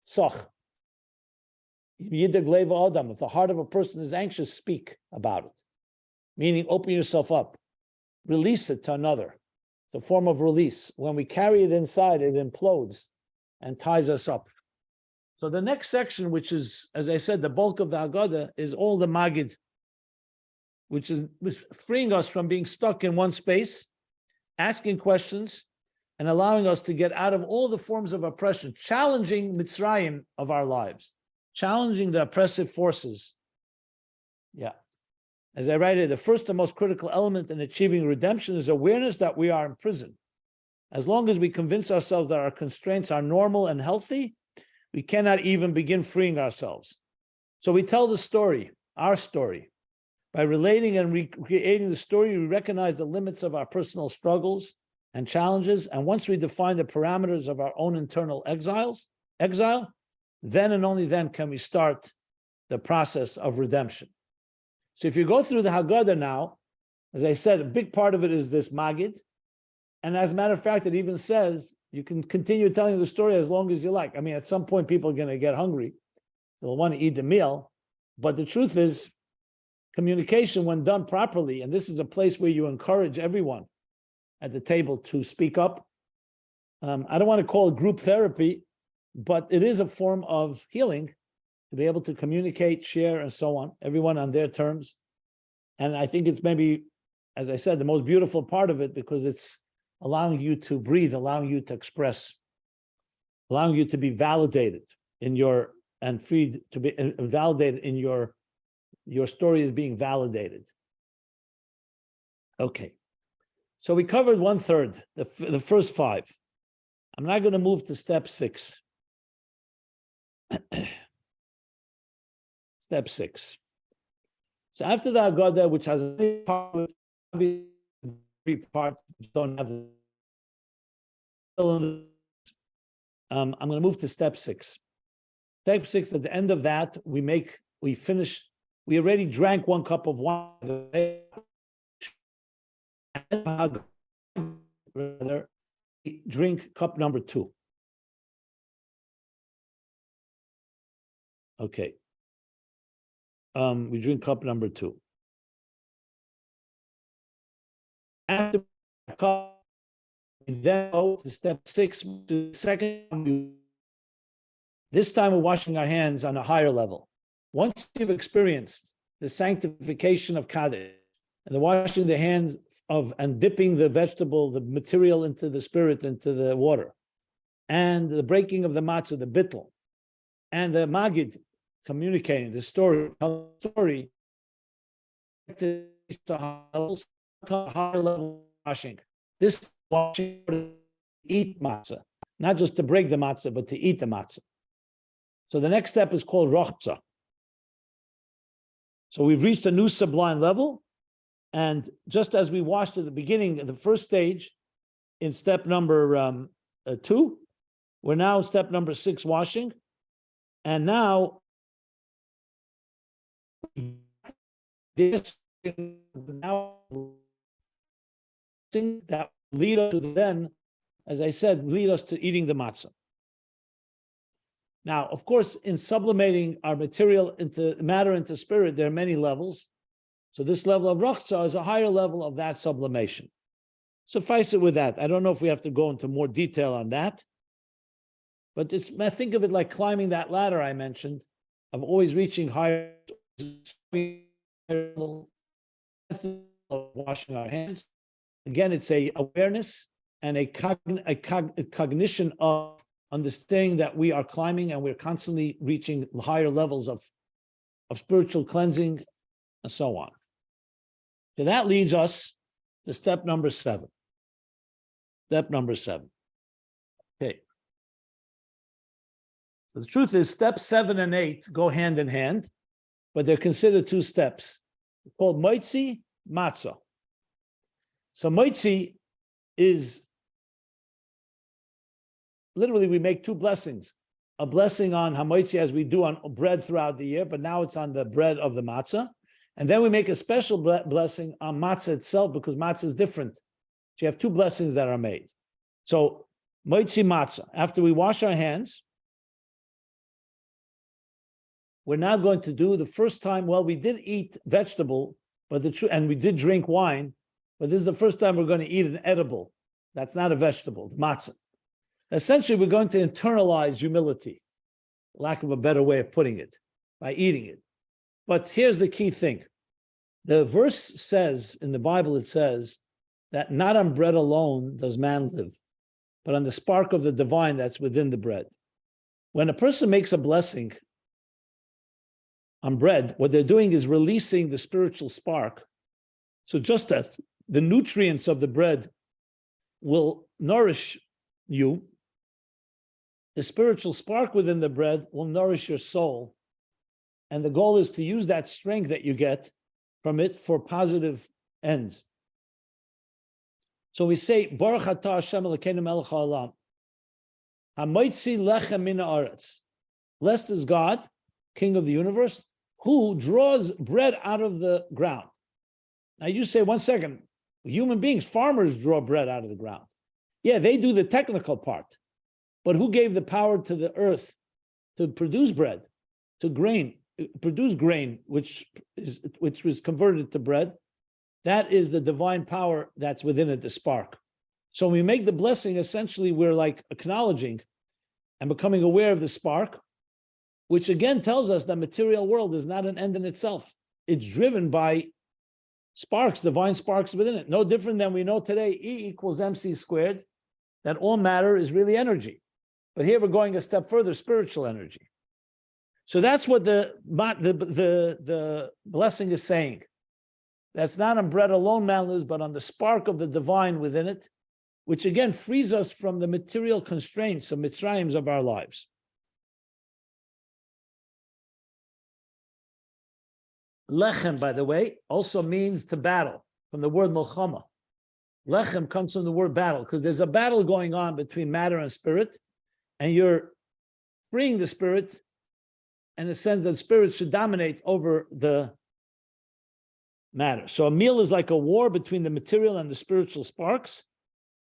Speaker 1: Soch. If the heart of a person is anxious, speak about it. Meaning open yourself up. Release it to another. It's a form of release. When we carry it inside, it implodes and ties us up. So the next section, which is, as I said, the bulk of the Haggadah, is all the Magid, which is freeing us from being stuck in one space, asking questions, and allowing us to get out of all the forms of oppression, challenging Mitzrayim of our lives, challenging the oppressive forces. Yeah. As I write here, the first and most critical element in achieving redemption is awareness that we are in prison. As long as we convince ourselves that our constraints are normal and healthy, we cannot even begin freeing ourselves. So we tell the story, our story. By relating and recreating the story, we recognize the limits of our personal struggles and challenges. And once we define the parameters of our own internal exile, then and only then can we start the process of redemption. So if you go through the Haggadah now, as I said, a big part of it is this Magid. And as a matter of fact, it even says you can continue telling the story as long as you like. I mean, at some point, people are going to get hungry. They'll want to eat the meal. But the truth is, communication, when done properly, and this is a place where you encourage everyone at the table to speak up. I don't want to call it group therapy, but it is a form of healing to be able to communicate, share, and so on, everyone on their terms. And I think it's maybe, as I said, the most beautiful part of it, because it's allowing you to breathe, allowing you to express, allowing you to be validated in your, and freed to be validated in your story is being validated. Okay. So we covered 1/3, the first 5. I'm not going to move to step 6. Step 6. So after the Haggadah, which has a part, don't have. I'm going to move to step 6. Step 6. At the end of that, we finish. We already drank 1 cup of wine. Drink cup number 2. Okay. We drink cup number 2. After cup, we then go to step 6, to the second. This time we're washing our hands on a higher level. Once you've experienced the sanctification of Kaddish, and the washing the hands of and dipping the vegetable, the material into the spirit, into the water, and the breaking of the matzah, the bittul, and the Magid communicating the story, to higher level washing. This washing to eat matzah, not just to break the matzah, but to eat the matzah. So the next step is called rochza. So we've reached a new sublime level, and just as we washed at the beginning, the first stage, in step number 2, we're now in step number 6, washing, and now this now that lead us to then, as I said, lead us to eating the matzah. Now, of course, in sublimating our material into matter into spirit, there are many levels. So this level of rochza is a higher level of that sublimation. Suffice it with that. I don't know if we have to go into more detail on that, but I think of it like climbing that ladder I mentioned, of always reaching higher level of washing our hands. Again, it's a awareness and a cognition of understanding that we are climbing and we're constantly reaching higher levels of spiritual cleansing and so on. So that leads us to step number 7. Step number 7. Okay. The truth is, steps 7 and 8 go hand in hand, but they're considered 2 steps. They're called moitzi, matzah. So moitzi is literally we make 2 blessings. A blessing on hamoitzi as we do on bread throughout the year, but now it's on the bread of the matzah. And then we make a special blessing on matzah itself because matzah is different. So you have 2 blessings that are made. So moitzi matzah. After we wash our hands, we're now going to do the first time. Well, we did eat vegetable, and we did drink wine, but this is the first time we're going to eat an edible. That's not a vegetable, matzah. Essentially, we're going to internalize humility, lack of a better way of putting it, by eating it. But here's the key thing. The verse says, in the Bible, it says that not on bread alone does man live, but on the spark of the divine that's within the bread. When a person makes a blessing on bread, what they're doing is releasing the spiritual spark. So just as the nutrients of the bread will nourish you, the spiritual spark within the bread will nourish your soul. And the goal is to use that strength that you get from it for positive ends. So we say, Baruch atah Hashem Elokeinu melech haolam, hamoitzi lechem min haaretz. Blessed is God, King of the universe, who draws bread out of the ground. Now you say, 1 second, human beings, farmers draw bread out of the ground. Yeah, they do the technical part. But who gave the power to the earth to produce bread, to produce grain, which was converted to bread? That is the divine power that's within it, the spark. So when we make the blessing, essentially we're like acknowledging and becoming aware of the spark, which again tells us that material world is not an end in itself. It's driven by sparks, divine sparks within it. No different than we know today, E equals MC squared, that all matter is really energy. But here we're going a step further, spiritual energy. So that's what the blessing is saying. That's not on bread alone man lives, but on the spark of the divine within it, which again frees us from the material constraints of Mitzrayim of our lives. Lechem, by the way, also means to battle, from the word milchama. Lechem comes from the word battle, because there's a battle going on between matter and spirit, and you're freeing the spirit in the sense that spirit should dominate over the matter. So a meal is like a war between the material and the spiritual sparks,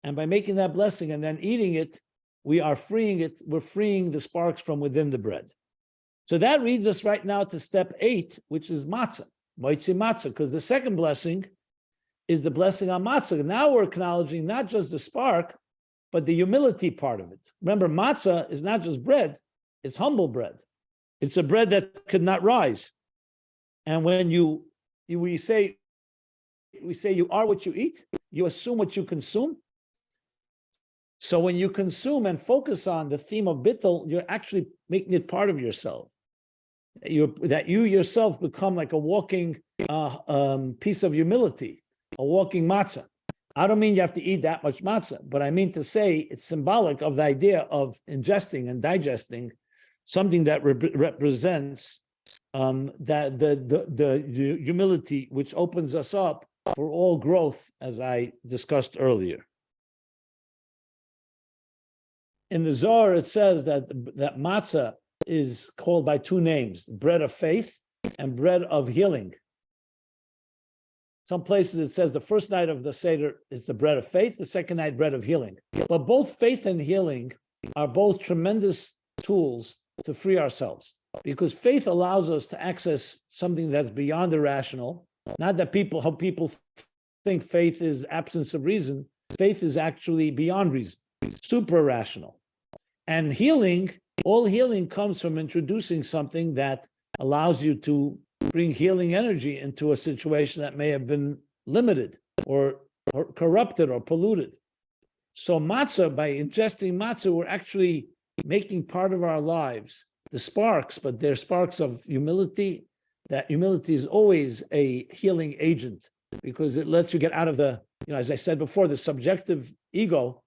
Speaker 1: and by making that blessing and then eating it, we are freeing it, we're freeing the sparks from within the bread. So that leads us right now to step 8, which is matzah, moitzi matzah, because the second blessing is the blessing on matzah. Now we're acknowledging not just the spark, but the humility part of it. Remember, matzah is not just bread, it's humble bread. It's a bread that could not rise. And when we say you are what you eat, you assume what you consume. So when you consume and focus on the theme of bittul, you're actually making it part of yourself. that you yourself become like a walking piece of humility, a walking matzah. I don't mean you have to eat that much matzah, but I mean to say it's symbolic of the idea of ingesting and digesting something that represents that the humility, which opens us up for all growth, as I discussed earlier. In the Zohar, it says that matzah is called by two names: bread of faith and bread of healing. Some places it says the first night of the Seder is the bread of faith, the second night, bread of healing. But both faith and healing are both tremendous tools to free ourselves, because faith allows us to access something that's beyond the rational. Not that how people think faith is absence of reason. Faith is actually beyond reason, super rational. And healing, all healing comes from introducing something that allows you to bring healing energy into a situation that may have been limited or corrupted or polluted. So matzah, by ingesting matzah, we're actually making part of our lives the sparks, but they're sparks of humility. That humility is always a healing agent, because it lets you get out of the, as I said before, the subjective ego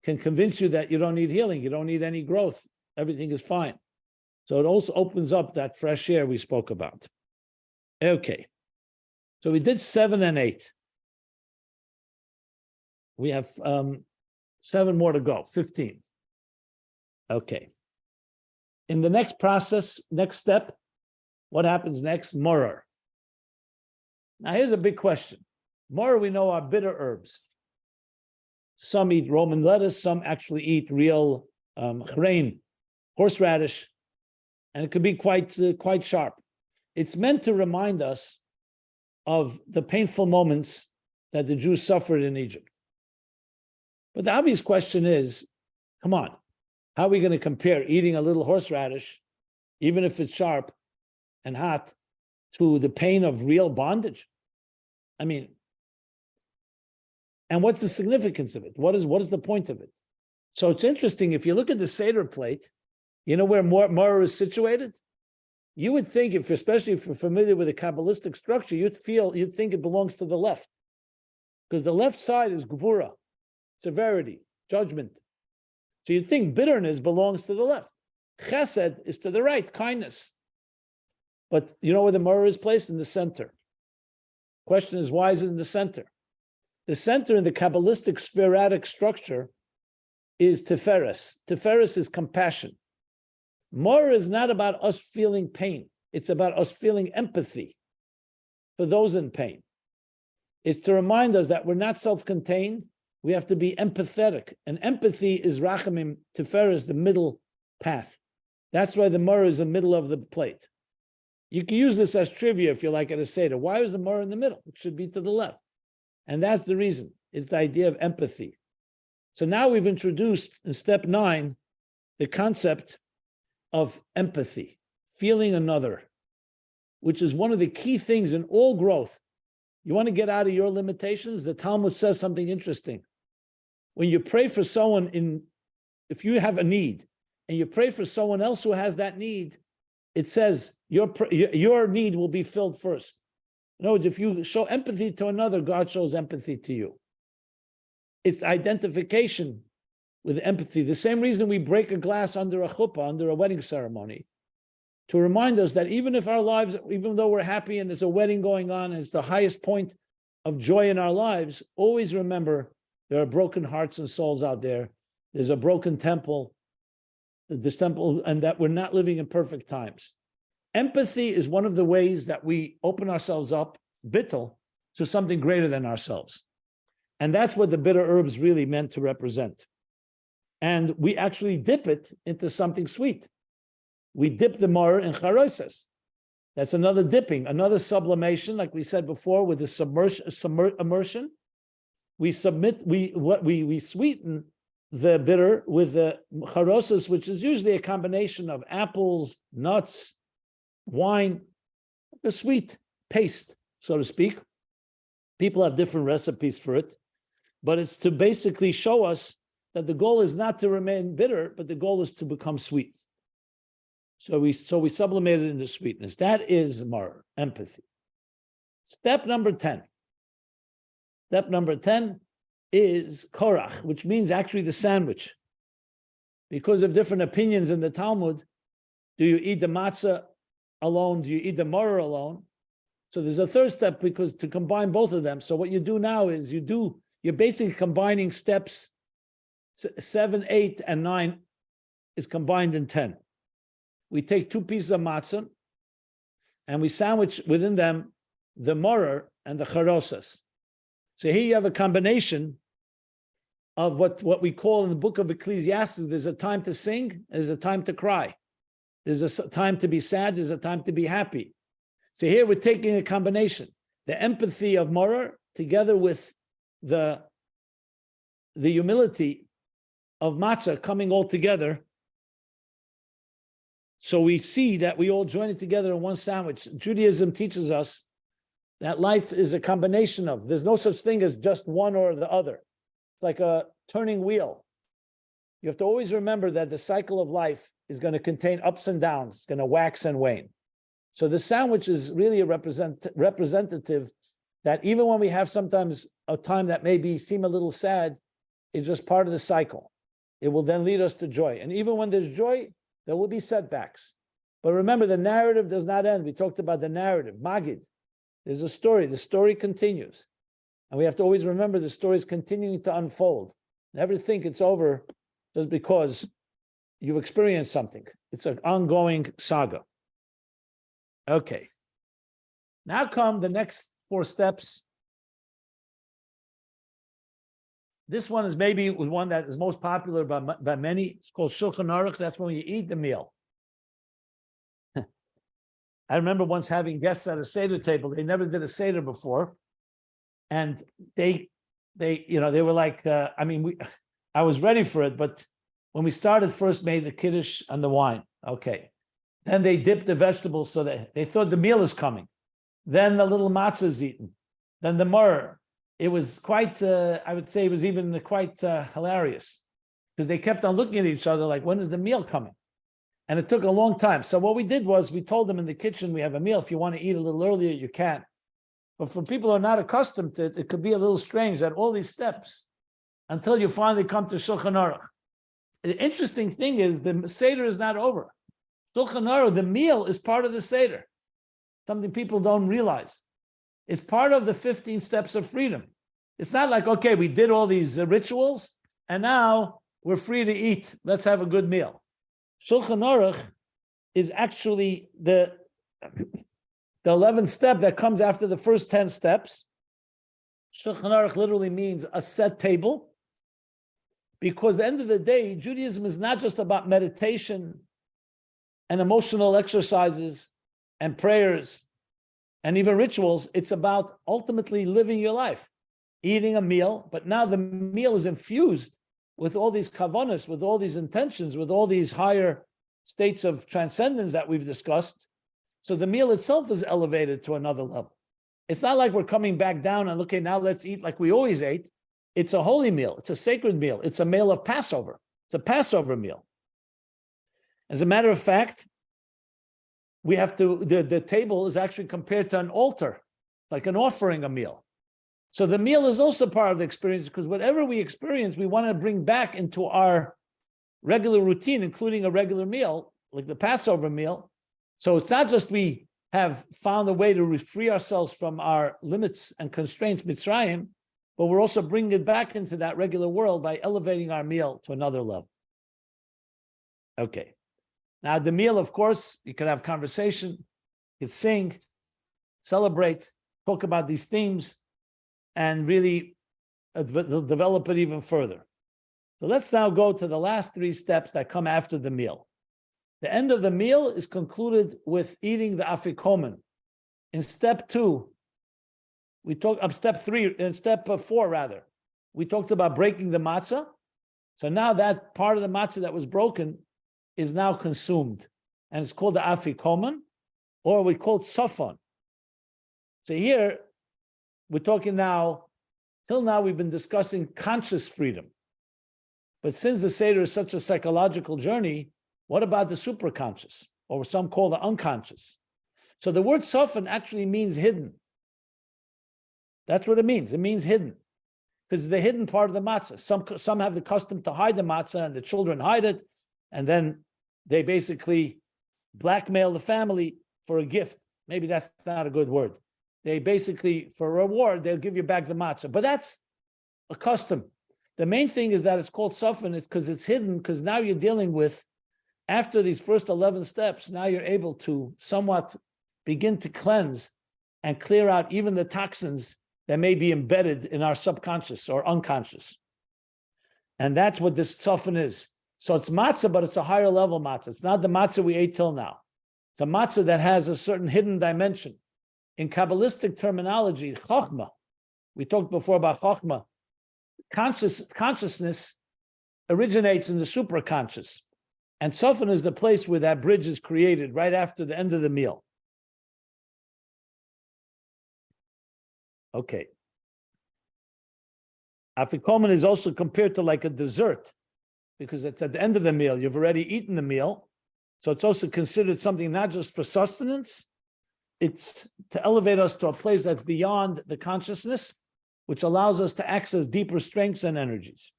Speaker 1: can convince you that you don't need healing, you don't need any growth, everything is fine. So it also opens up that fresh air we spoke about. Okay, so we did 7 and 8. We have 7 more to go, 15. Okay. In the next process, next step, what happens next? Morer. Now here's a big question. Morer, we know, are bitter herbs. Some eat Roman lettuce, some actually eat real grain, horseradish, and it could be quite sharp. It's meant to remind us of the painful moments that the Jews suffered in Egypt. But the obvious question is, come on, how are we going to compare eating a little horseradish, even if it's sharp and hot, to the pain of real bondage? I mean, and what's the significance of it? What is the point of it? So it's interesting, if you look at the Seder plate, you know where Morer is situated? You would think, especially if you're familiar with the Kabbalistic structure, you'd think it belongs to the left, because the left side is gvura, severity, judgment. So you'd think bitterness belongs to the left. Chesed is to the right, kindness. But you know where the Morer is placed? In the center. Question is, why is it in the center? The center in the Kabbalistic spherotic structure is Tiferes. Tiferes is compassion. Morer is not about us feeling pain. It's about us feeling empathy for those in pain. It's to remind us that we're not self-contained. We have to be empathetic. And empathy is Rachamim. Tiferes, the middle path. That's why the Morer is in the middle of the plate. You can use this as trivia if you like at a Seder. Why is the Morer in the middle? It should be to the left. And that's the reason. It's the idea of empathy. So now we've introduced in step 9 the concept of empathy, feeling another, which is one of the key things in all growth. You want to get out of your limitations? The Talmud says something interesting. When you pray for someone, if you have a need and you pray for someone else who has that need, it says your need will be filled first. In other words, if you show empathy to another, God shows empathy to you. It's identification with empathy. The same reason we break a glass under a chuppah, under a wedding ceremony, to remind us that even if our lives, even though we're happy and there's a wedding going on, and it's the highest point of joy in our lives, always remember there are broken hearts and souls out there. There's a broken temple, this temple, and that we're not living in perfect times. Empathy is one of the ways that we open ourselves up, bittul, to something greater than ourselves. And that's what the bitter herbs really meant to represent. And we actually dip it into something sweet. We dip the Morer in charoises. That's another dipping, another sublimation, like we said before, with the immersion. We sweeten the bitter with the charoses, which is usually a combination of apples, nuts, wine, a sweet paste, so to speak. People have different recipes for it, but it's to basically show us that the goal is not to remain bitter, but the goal is to become sweet. So we sublimated into sweetness. That is mar, empathy. Step number 10. Step number 10 is korach, which means actually the sandwich. Because of different opinions in the Talmud, do you eat the matzah alone? Do you eat the maror alone? So there's a third step because to combine both of them. So what you do now is you're basically combining steps 7, 8, and 9 is combined in 10. We take 2 pieces of matzah and we sandwich within them the maror and the charosas. So here you have a combination of what we call in the book of Ecclesiastes, there's a time to sing, there's a time to cry. There's a time to be sad, there's a time to be happy. So here we're taking a combination, the empathy of maror together with the humility of matzah coming all together. So we see that we all join it together in one sandwich. Judaism teaches us that life is a combination of, there's no such thing as just one or the other. It's like a turning wheel. You have to always remember that the cycle of life is going to contain ups and downs, it's going to wax and wane. So the sandwich is really a representative that even when we have sometimes a time that maybe seem a little sad, it's just part of the cycle. It will then lead us to joy. And even when there's joy, there will be setbacks. But remember, the narrative does not end. We talked about the narrative, Magid. There's a story. The story continues. And we have to always remember the story is continuing to unfold. Never think it's over just because you've experienced something. It's an ongoing saga. Okay. Now come the next 4 steps. This one is maybe one that is most popular by many. It's called Shulchan Aruch. That's when you eat the meal. I remember once having guests at a Seder table. They never did a Seder before. And they were like, I was ready for it, but when we started, first made the kiddush and the wine. Okay. Then they dipped the vegetables so that they thought the meal is coming. Then the little matzah is eaten. Then the maror. It was quite, I would say it was even quite hilarious because they kept on looking at each other like, when is the meal coming? And it took a long time. So what we did was we told them in the kitchen, we have a meal. If you want to eat a little earlier, you can. But for people who are not accustomed to it, it could be a little strange that all these steps until you finally come to Shulchan Aruch. The interesting thing is the Seder is not over. Shulchan Aruch, the meal is part of the Seder. Something people don't realize. It's part of the 15 steps of freedom. It's not like, okay, we did all these rituals and now we're free to eat. Let's have a good meal. Shulchan Aruch is actually the 11th step that comes after the first 10 steps. Shulchan Aruch literally means a set table, because at the end of the day, Judaism is not just about meditation and emotional exercises and prayers and even rituals. It's about ultimately living your life, eating a meal, but now the meal is infused with all these kavanas, with all these intentions, with all these higher states of transcendence that we've discussed. So the meal itself is elevated to another level. It's not like we're coming back down and okay, now let's eat like we always ate. It's a holy meal. It's a sacred meal. It's a meal of Passover. It's a Passover meal. As a matter of fact, we have to, the table is actually compared to an altar, like an offering a meal. So the meal is also part of the experience, because whatever we experience, we want to bring back into our regular routine, including a regular meal, like the Passover meal. So it's not just we have found a way to free ourselves from our limits and constraints, Mitzrayim, but we're also bringing it back into that regular world by elevating our meal to another level. Okay. Now, the meal, of course, you can have conversation, you can sing, celebrate, talk about these themes, and really develop it even further. So let's now go to the last 3 steps that come after the meal. The end of the meal is concluded with eating the afikomen. In step 2, we talked of step 3, in step 4 rather, we talked about breaking the matzah. So now that part of the matzah that was broken is now consumed, and it's called the afikomen, or we call it safon. So here we're talking now. Till now we've been discussing conscious freedom, but since the Seder is such a psychological journey, what about the superconscious? or some call the unconscious. So the word soften actually means hidden. That's what it means. It means hidden. Because it's the hidden part of the matzah. Some have the custom to hide the matzah, and the children hide it, and then they basically blackmail the family for a gift. Maybe that's not a good word. They basically, for a reward, they'll give you back the matzah. But that's a custom. The main thing is that it's called soften. It's because it's hidden, because now you're dealing with, after these first 11 steps, now you're able to somewhat begin to cleanse and clear out even the toxins that may be embedded in our subconscious or unconscious. And that's what this soften is. So it's matzah, but it's a higher level matzah. It's not the matzah we ate till now. It's a matzah that has a certain hidden dimension. In Kabbalistic terminology, chokhmah, we talked before about chokhmah, consciousness originates in the supraconscious. And soften is the place where that bridge is created right after the end of the meal. Okay. Afikomen is also compared to like a dessert, because it's at the end of the meal. You've already eaten the meal. So it's also considered something not just for sustenance, it's to elevate us to a place that's beyond the consciousness, which allows us to access deeper strengths and energies.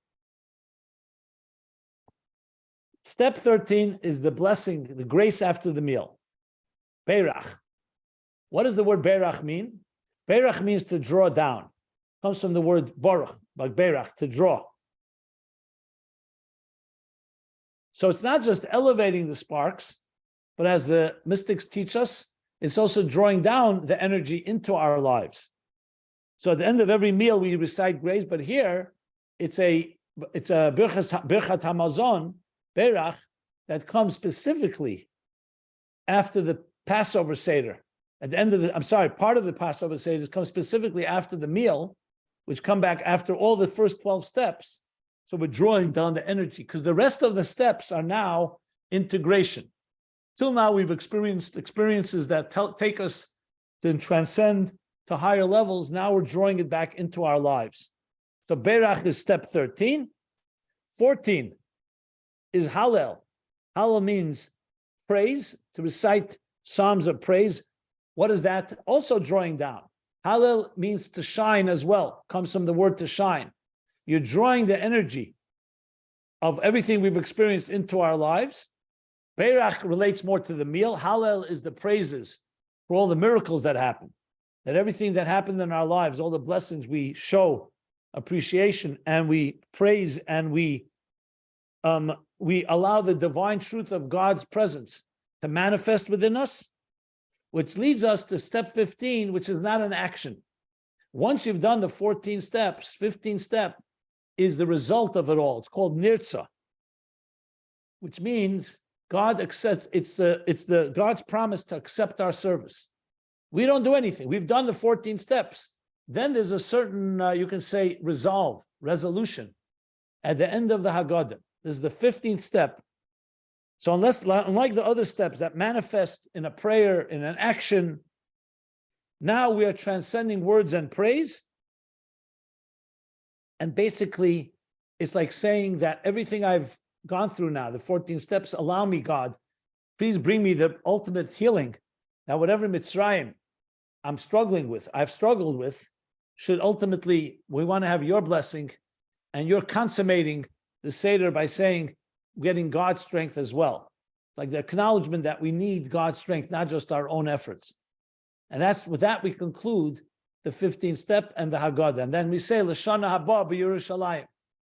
Speaker 1: Step 13 is the blessing, the grace after the meal. Beirach. What does the word beirach mean? Beirach means to draw down. It comes from the word baruch, like beirach, to draw. So it's not just elevating the sparks, but as the mystics teach us, it's also drawing down the energy into our lives. So at the end of every meal, we recite grace, but here it's a birchat hamazon, beirach, that comes specifically after the Passover Seder. At the end of part of the Passover Seder comes specifically after the meal, which come back after all the first 12 steps. So we're drawing down the energy, because the rest of the steps are now integration. Till now, we've experienced experiences that take us to transcend to higher levels. Now we're drawing it back into our lives. So Beirach is step 13. 14 is Hallel. Hallel means praise, to recite psalms of praise. What is that? Also drawing down. Hallel means to shine as well. Comes from the word to shine. You're drawing the energy of everything we've experienced into our lives. Beirach relates more to the meal. Hallel is the praises for all the miracles that happen. That everything that happened in our lives, all the blessings, we show appreciation and we praise and we allow the divine truth of God's presence to manifest within us, which leads us to step 15, which is not an action. Once you've done the 14 steps, 15th step is the result of it all. It's called nirtza, which means God accepts. It's the God's promise to accept our service. We don't do anything. We've done the 14 steps. Then there's a certain, you can say, resolution at the end of the Haggadah. This is the 15th step. So unlike the other steps that manifest in a prayer, in an action, now we are transcending words and praise. And basically, it's like saying that everything I've gone through now, the 14 steps, allow me, God, please bring me the ultimate healing. Now, whatever Mitzrayim I've struggled with, should ultimately, we want to have your blessing, and you're consummating the Seder by saying, getting God's strength as well. It's like the acknowledgement that we need God's strength, not just our own efforts. And that's with that we conclude the 15th step and the Haggadah. And then we say, L'shana haba b'Yerushalayim,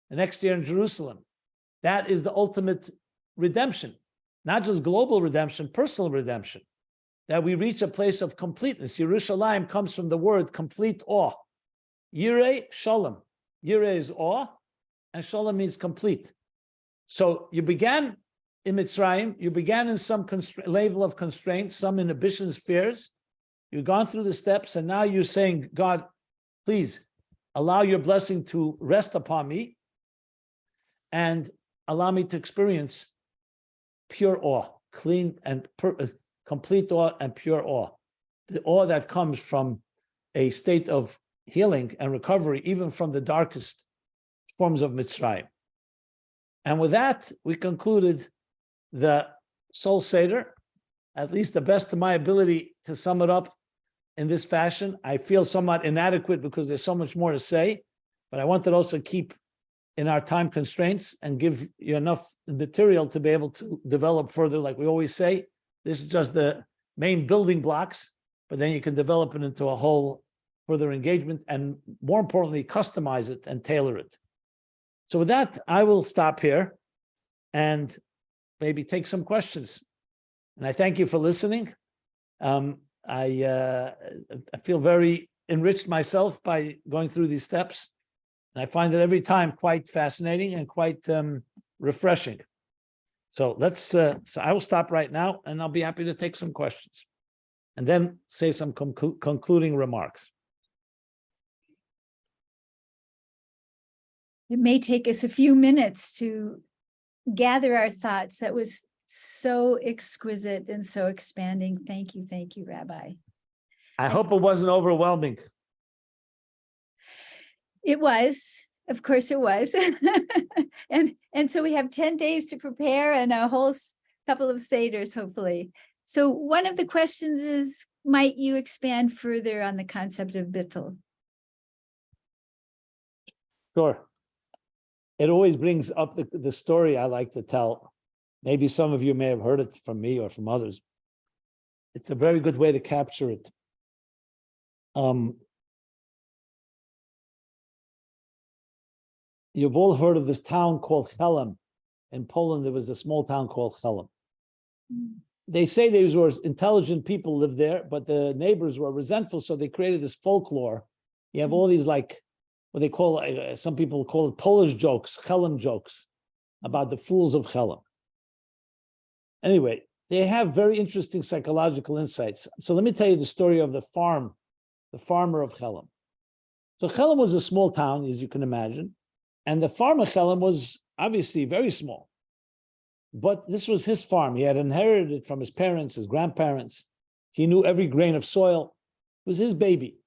Speaker 1: the next year in Jerusalem. That is the ultimate redemption, not just global redemption, personal redemption, that we reach a place of completeness. Yerushalayim comes from the word complete awe. Yireh shalom. Yireh is awe, and shalom means complete. So you began in Mitzrayim, you began in some level of constraint, some inhibitions, fears. You've gone through the steps, and now you're saying, God, please allow your blessing to rest upon me and allow me to experience pure awe, clean and complete awe and pure awe. The awe that comes from a state of healing and recovery, even from the darkest forms of Mitzrayim. And with that, we concluded the Soul Seder. at least the best of my ability to sum it up in this fashion. I feel somewhat inadequate because there's so much more to say, but I wanted to also keep in our time constraints and give you enough material to be able to develop further. Like we always say, this is just the main building blocks, but then you can develop it into a whole further engagement and, more importantly, customize it and tailor it. So with that, I will stop here and maybe take some questions. And I thank you for listening. I feel very enriched myself by going through these steps. And I find it every time quite fascinating and quite refreshing. So so I will stop right now and I'll be happy to take some questions and then say some concluding remarks.
Speaker 2: It may take us a few minutes to gather our thoughts. That was so exquisite and so expanding. Thank you, Rabbi.
Speaker 1: I hope it wasn't overwhelming.
Speaker 2: It was, of course it was. and so we have 10 days to prepare and a whole couple of Seders, hopefully. So one of the questions is, might you expand further on the concept of bittul?
Speaker 1: Sure. It always brings up the story I like to tell. Maybe some of you may have heard it from me or from others. It's a very good way to capture it. You've all heard of this town called Chelem. In Poland, there was a small town called Chelem. They say there were intelligent people lived there, but the neighbors were resentful, so they created this folklore. You have all these, like, what they call, some people call it Polish jokes, Chelem jokes, about the fools of Chelem. Anyway, they have very interesting psychological insights. So let me tell you the story of the farmer of Chelem. So Chelem was a small town, as you can imagine, and the farm of Chelem was obviously very small. But this was his farm. He had inherited it from his parents, his grandparents. He knew every grain of soil. It was his baby.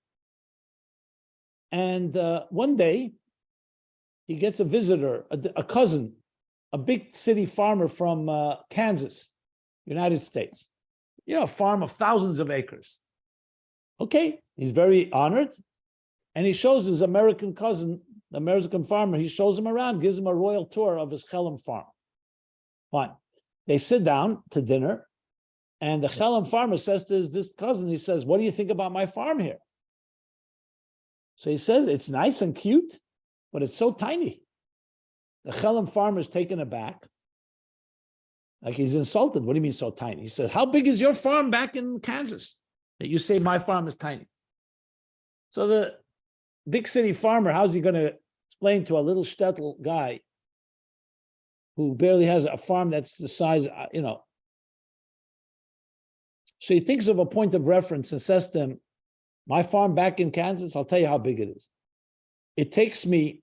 Speaker 1: And one day, he gets a visitor, a cousin, a big city farmer from Kansas, United States. You know, a farm of thousands of acres. Okay, he's very honored. And he shows his American cousin, the American farmer, he shows him around, gives him a royal tour of his Chelem farm. Fine. They sit down to dinner, and the Chelem farmer says to this cousin, he says, "What do you think about my farm here?" So he says, "It's nice and cute, but it's so tiny." The Chelem farmer is taken aback. Like he's insulted. "What do you mean so tiny?" He says, "How big is your farm back in Kansas that you say my farm is tiny?" So the big city farmer, how's he going to explain to a little shtetl guy who barely has a farm that's the size, you know? So he thinks of a point of reference and says to him, "My farm back in Kansas, I'll tell you how big it is. It takes me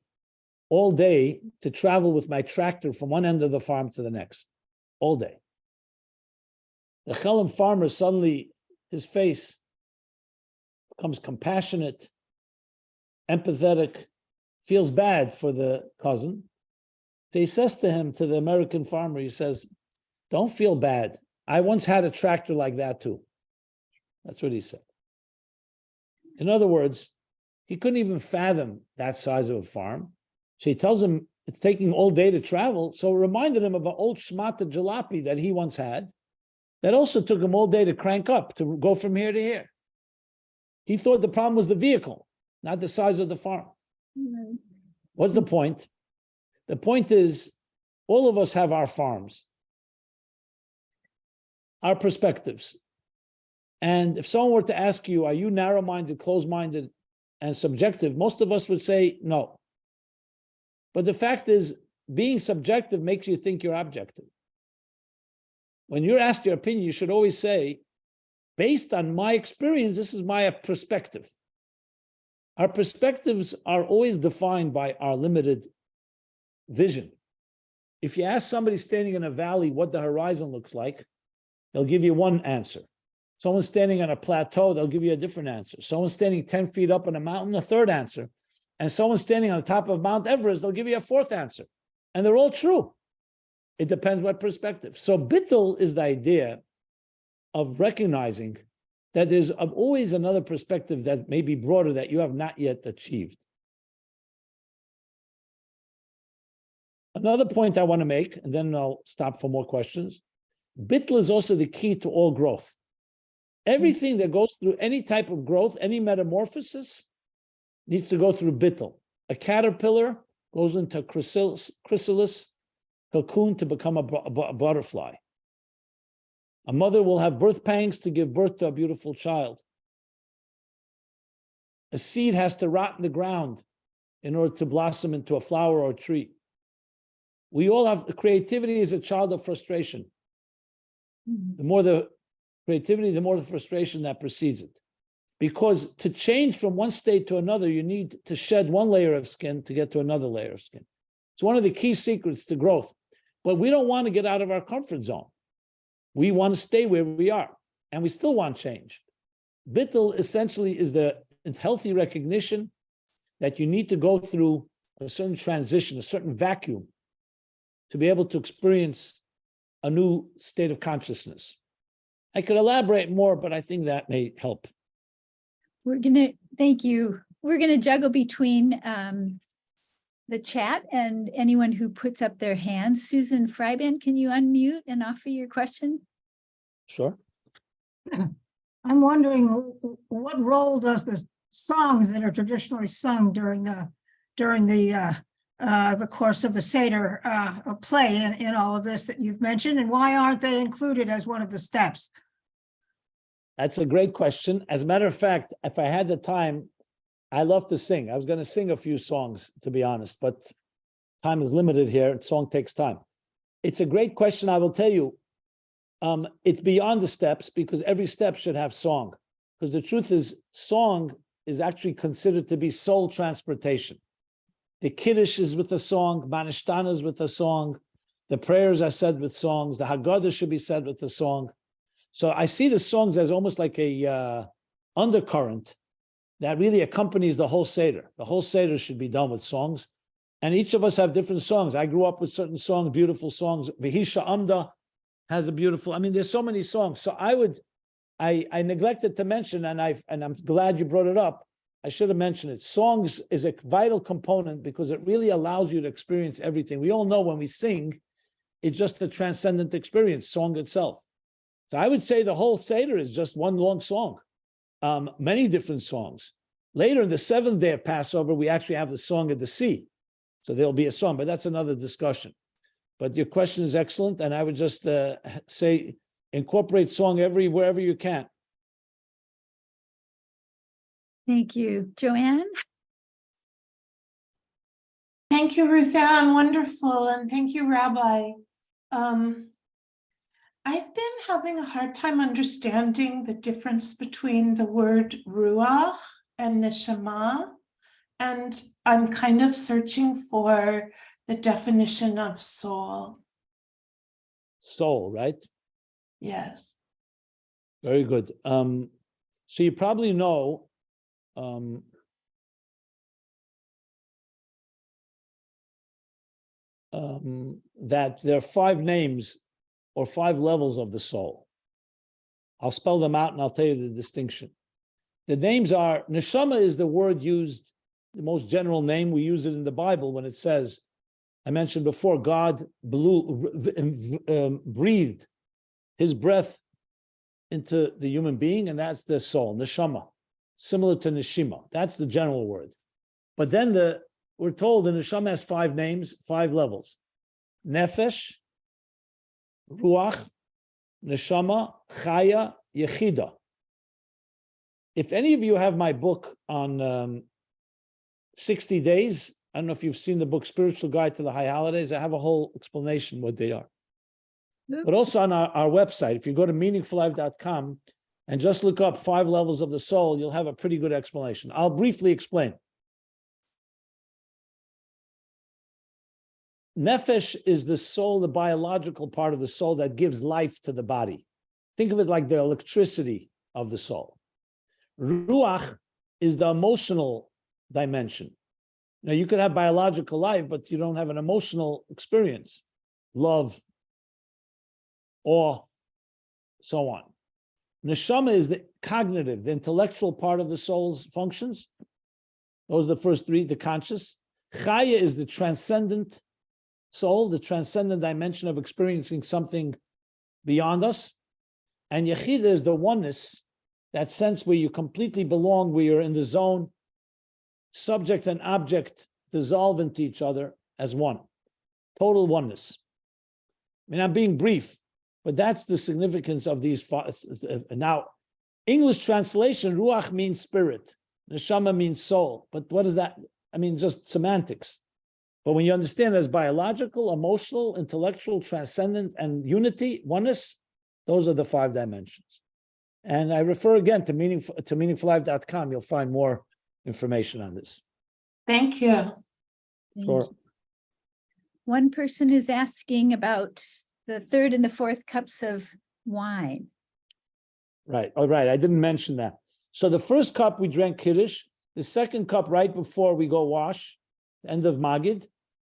Speaker 1: all day to travel with my tractor from one end of the farm to the next, all day." The Chelem farmer, suddenly his face becomes compassionate, empathetic, feels bad for the cousin. So he says to him, to the American farmer, he says, "Don't feel bad. I once had a tractor like that too." That's what he said. In other words, he couldn't even fathom that size of a farm. So he tells him it's taking all day to travel. So it reminded him of an old shmata jalopy that he once had that also took him all day to crank up, to go from here to here. He thought the problem was the vehicle, not the size of the farm. Mm-hmm. What's the point? The point is, all of us have our farms, our perspectives. And if someone were to ask you, are you narrow-minded, closed-minded, and subjective? Most of us would say no. But the fact is, being subjective makes you think you're objective. When you're asked your opinion, you should always say, based on my experience, this is my perspective. Our perspectives are always defined by our limited vision. If you ask somebody standing in a valley what the horizon looks like, they'll give you one answer. Someone standing on a plateau, they'll give you a different answer. Someone standing 10 feet up on a mountain, a third answer. And someone standing on the top of Mount Everest, they'll give you a fourth answer. And they're all true. It depends what perspective. So bittul is the idea of recognizing that there's always another perspective that may be broader that you have not yet achieved. Another point I want to make, and then I'll stop for more questions. Bittul is also the key to all growth. Everything that goes through any type of growth, any metamorphosis, needs to go through bittul. A caterpillar goes into chrysalis, cocoon to become a butterfly. A mother will have birth pangs to give birth to a beautiful child. A seed has to rot in the ground in order to blossom into a flower or a tree. We all have creativity is a child of frustration. The more the creativity, the more the frustration that precedes it. Because to change from one state to another, you need to shed one layer of skin to get to another layer of skin. It's one of the key secrets to growth. But we don't want to get out of our comfort zone. We want to stay where we are, and we still want change. Bittul essentially is the healthy recognition that you need to go through a certain transition, a certain vacuum, to be able to experience a new state of consciousness. I could elaborate more, but I think that may help.
Speaker 2: Thank you. We're gonna juggle between the chat and anyone who puts up their hands. Susan Freiban, can you unmute and offer your question?
Speaker 1: Sure.
Speaker 3: I'm wondering what role does the songs that are traditionally sung during the course of the Seder play in all of this that you've mentioned, and why aren't they included as one of the steps?
Speaker 1: That's a great question. As a matter of fact, if I had the time, I love to sing. I was going to sing a few songs, to be honest, but time is limited here. Song takes time. It's a great question. I will tell you, it's beyond the steps because every step should have song. Because the truth is, song is actually considered to be soul transportation. The Kiddush is with a song, Manishtana is with a song, the prayers are said with songs, the Haggadah should be said with a song. So I see the songs as almost like a undercurrent that really accompanies the whole Seder. The whole Seder should be done with songs. And each of us have different songs. I grew up with certain songs, beautiful songs. Vihisha Amda has a beautiful, there's so many songs. So I neglected to mention, and I'm glad you brought it up. I should have mentioned it. Songs is a vital component because it really allows you to experience everything. We all know when we sing, it's just a transcendent experience, song itself. So I would say the whole Seder is just one long song, many different songs. Later in the seventh day of Passover, we actually have the Song of the Sea. So there'll be a song, but that's another discussion. But your question is excellent, and I would just say incorporate song wherever you can.
Speaker 2: Thank you. Joanne?
Speaker 4: Thank you, Ruth Ann. Wonderful. And thank you, Rabbi. I've been having a hard time understanding the difference between the word ruach and neshama. And I'm kind of searching for the definition of soul.
Speaker 1: Soul, right?
Speaker 4: Yes.
Speaker 1: Very good. So you probably know that there are 5 names or 5 levels of the soul. I'll spell them out and I'll tell you the distinction. The names are, neshama is the word used, the most general name. We use it in the Bible when it says, I mentioned before, God breathed his breath into the human being, and that's the soul, neshama, similar to neshima. That's the general word. But then we're told the neshama has 5 names, 5 levels. Nefesh, ruach, neshama, chaya, yechida. If any of you have my book on 60 days, I don't know if you've seen the book Spiritual Guide to the High Holidays. I have a whole explanation what they are. But also on our website, if you go to meaningfullife.com and just look up 5 levels of the soul, you'll have a pretty good explanation. I'll briefly explain. Nefesh is the soul, the biological part of the soul that gives life to the body. Think of it like the electricity of the soul. Ruach is the emotional dimension. Now, you could have biological life, but you don't have an emotional experience, love, awe, so on. Neshama is the cognitive, the intellectual part of the soul's functions. Those are the first three, the conscious. Chaya is the transcendent soul, the transcendent dimension of experiencing something beyond us. And Yechida is the oneness, that sense where you completely belong, where you're in the zone, subject and object dissolve into each other as one. Total oneness. I mean, I'm being brief, but that's the significance of these. Now, English translation, Ruach means spirit, Neshama means soul. But what does that, I mean, just semantics. But when you understand it as biological, emotional, intellectual, transcendent, and unity, oneness, those are the 5 dimensions. And I refer again to meaningfullife.com. You'll find more information on this.
Speaker 4: Thank you.
Speaker 1: Sure.
Speaker 2: One person is asking about the 3rd and the 4th cups of wine.
Speaker 1: Right. All right. I didn't mention that. So the first cup we drank Kiddush, the second cup right before we go wash, end of Magid.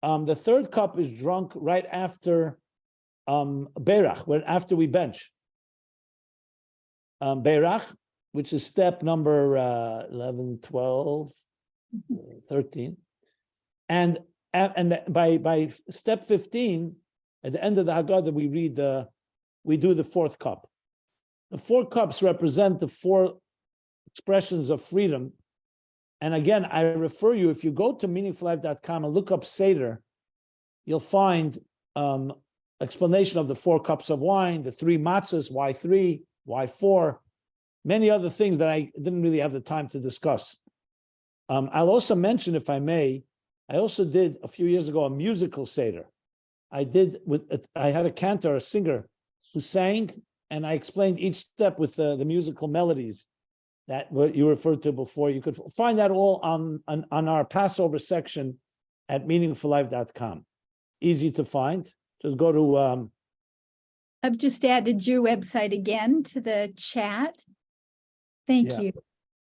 Speaker 1: The 3rd cup is drunk right after Berach, after we bench. Berach, which is step number 11, 12, 13. And by step 15, at the end of the Haggadah, we do the 4th cup. The 4 cups represent the 4 expressions of freedom. And again, I refer you, if you go to meaningfullife.com and look up Seder, you'll find explanation of the 4 cups of wine, the 3 matzahs, why 3, why 4, many other things that I didn't really have the time to discuss. I'll also mention, if I may, I also did a few years ago a musical Seder. I had a cantor, a singer, who sang, and I explained each step with the musical melodies that what you referred to before. You could find that all on our Passover section at meaningfullife.com. Easy to find. Just go to
Speaker 2: I've just added your website again to the chat. Thank you.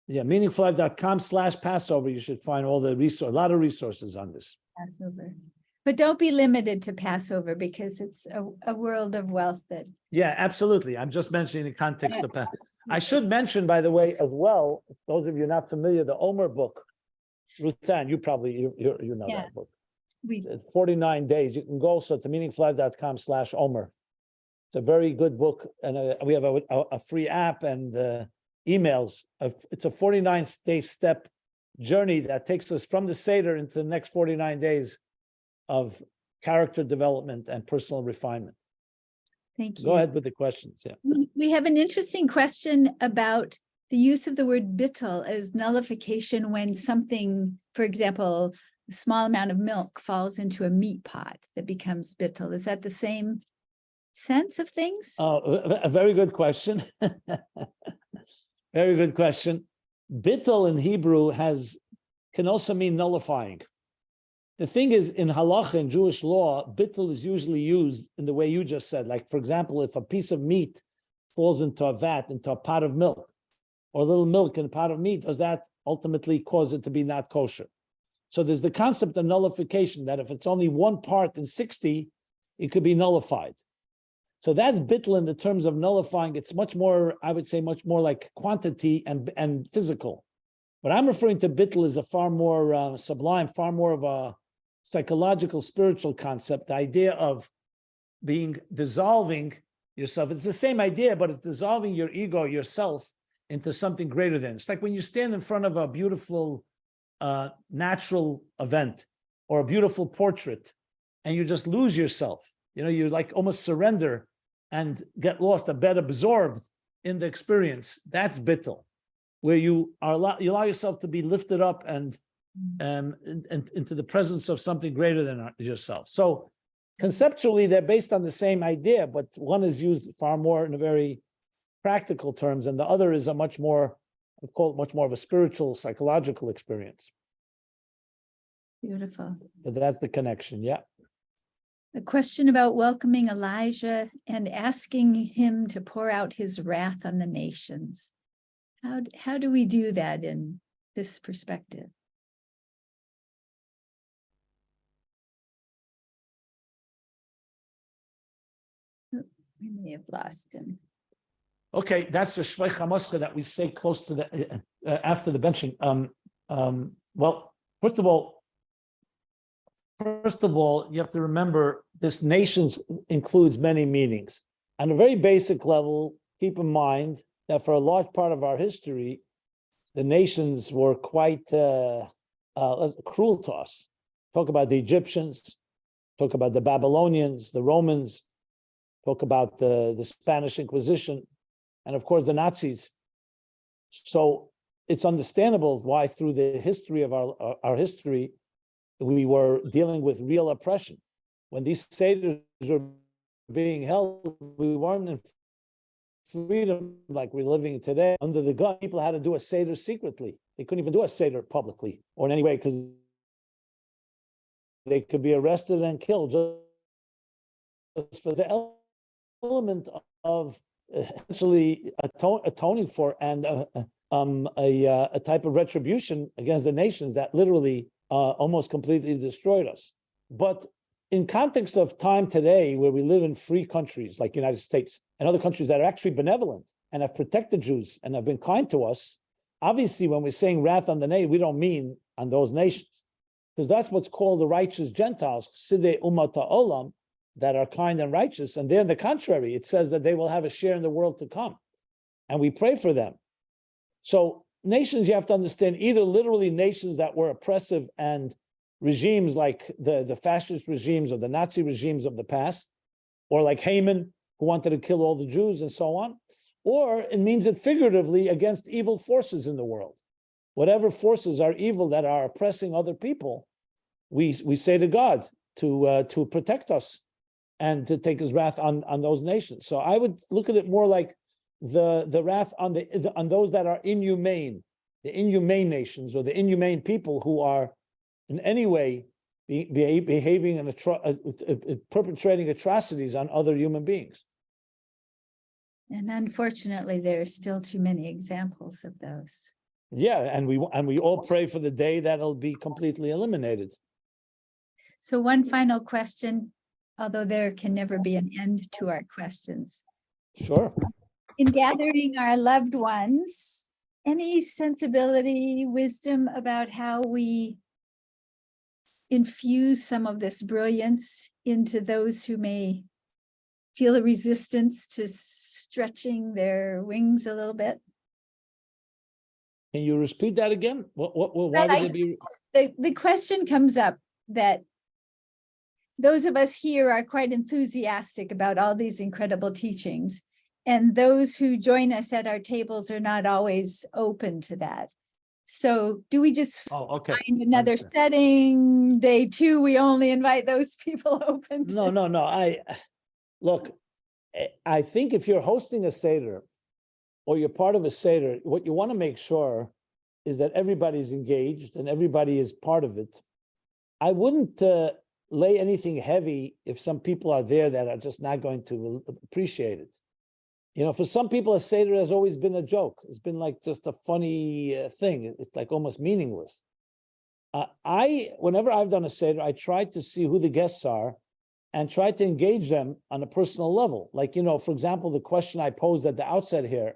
Speaker 1: Yeah, meaningfullife.com/Passover. You should find all the a lot of resources on this.
Speaker 2: Passover. But don't be limited to Passover because it's a world of wealth that.
Speaker 1: Yeah, absolutely. I'm just mentioning the context of Passover. I should mention, by the way, as well, those of you not familiar, the Omer book. Ruth Ann, you know that book. It's 49 days. You can go also to meaningfullife.com/Omer. It's a very good book, and we have a free app and emails. It's a 49-day step journey that takes us from the Seder into the next 49 days of character development and personal refinement.
Speaker 2: Thank you.
Speaker 1: Go ahead with the questions. Yeah.
Speaker 2: We have an interesting question about the use of the word bittul as nullification when something, for example, a small amount of milk falls into a meat pot that becomes bittul. Is that the same sense of things?
Speaker 1: A very good question. Very good question. Bittul in Hebrew can also mean nullifying. The thing is, in halacha, in Jewish law, bittul is usually used in the way you just said. Like, for example, if a piece of meat falls into a vat, into a pot of milk, or a little milk in a pot of meat, does that ultimately cause it to be not kosher? So there's the concept of nullification, that if it's only 1 part in 60, it could be nullified. So that's bittul in the terms of nullifying. It's much more, I would say, much more like quantity and physical. What I'm referring to bittul is a far more sublime, far more of a psychological, spiritual concept, the idea of dissolving yourself. It's the same idea, but it's dissolving your ego, yourself, into something greater than. It's like when you stand in front of a beautiful natural event or a beautiful portrait and you just lose yourself. You know, you like almost surrender and get lost, a bit absorbed in the experience. That's bittul, where you allow yourself to be lifted up and into the presence of something greater than yourself. So conceptually, they're based on the same idea, but one is used far more in a very practical terms, and the other is a much more of a spiritual, psychological experience.
Speaker 2: Beautiful.
Speaker 1: But that's the connection, yeah.
Speaker 2: A question about welcoming Elijah and asking him to pour out his wrath on the nations. How do we do that in this perspective? We may have lost him.
Speaker 1: Okay, that's the Shvei Chamoska that we say close to the after the benching. Well, first of all, you have to remember this nations includes many meanings. On a very basic level, keep in mind that for a large part of our history, the nations were quite cruel to us. Talk about the Egyptians, talk about the Babylonians, the Romans, talk about the Spanish Inquisition, and of course the Nazis. So it's understandable why through the history of our history, we were dealing with real oppression. When these Seders were being held, we weren't in freedom like we're living today. Under the gun, people had to do a Seder secretly. They couldn't even do a Seder publicly or in any way because they could be arrested and killed just for the element of essentially atoning for and a type of retribution against the nations that literally almost completely destroyed us. But in context of time today, where we live in free countries like the United States and other countries that are actually benevolent and have protected Jews and have been kind to us, obviously when we're saying wrath on the nation, we don't mean on those nations, because that's what's called the righteous Gentiles, Sidei Umat Olam, that are kind and righteous. And they're on the contrary, it says that they will have a share in the world to come. And we pray for them. So nations, you have to understand, either literally nations that were oppressive and regimes like the fascist regimes or the Nazi regimes of the past, or like Haman, who wanted to kill all the Jews and so on, or it means it figuratively against evil forces in the world. Whatever forces are evil that are oppressing other people, we say to God to protect us and to take his wrath on those nations. So I would look at it more like the wrath on those that are inhumane, the inhumane nations or the inhumane people who are in any way behaving and perpetrating atrocities on other human beings.
Speaker 2: And unfortunately, there are still too many examples of those.
Speaker 1: Yeah, and we all pray for the day that it'll be completely eliminated.
Speaker 2: So one final question, although there can never be an end to our questions.
Speaker 1: Sure.
Speaker 2: In gathering our loved ones, any sensibility, wisdom about how we infuse some of this brilliance into those who may feel a resistance to stretching their wings a little bit?
Speaker 1: Can you repeat that again? Why would it be?
Speaker 2: The question comes up that those of us here are quite enthusiastic about all these incredible teachings, and those who join us at our tables are not always open to that. So do we just find another setting? Day 2, we only invite those people open to...
Speaker 1: No. I think if you're hosting a Seder or you're part of a Seder, what you want to make sure is that everybody's engaged and everybody is part of it. I wouldn't lay anything heavy if some people are there that are just not going to appreciate it. You know, for some people, a Seder has always been a joke. It's been like just a funny thing. It's like almost meaningless. Whenever I've done a Seder, I try to see who the guests are and try to engage them on a personal level. Like, you know, for example, the question I posed at the outset here,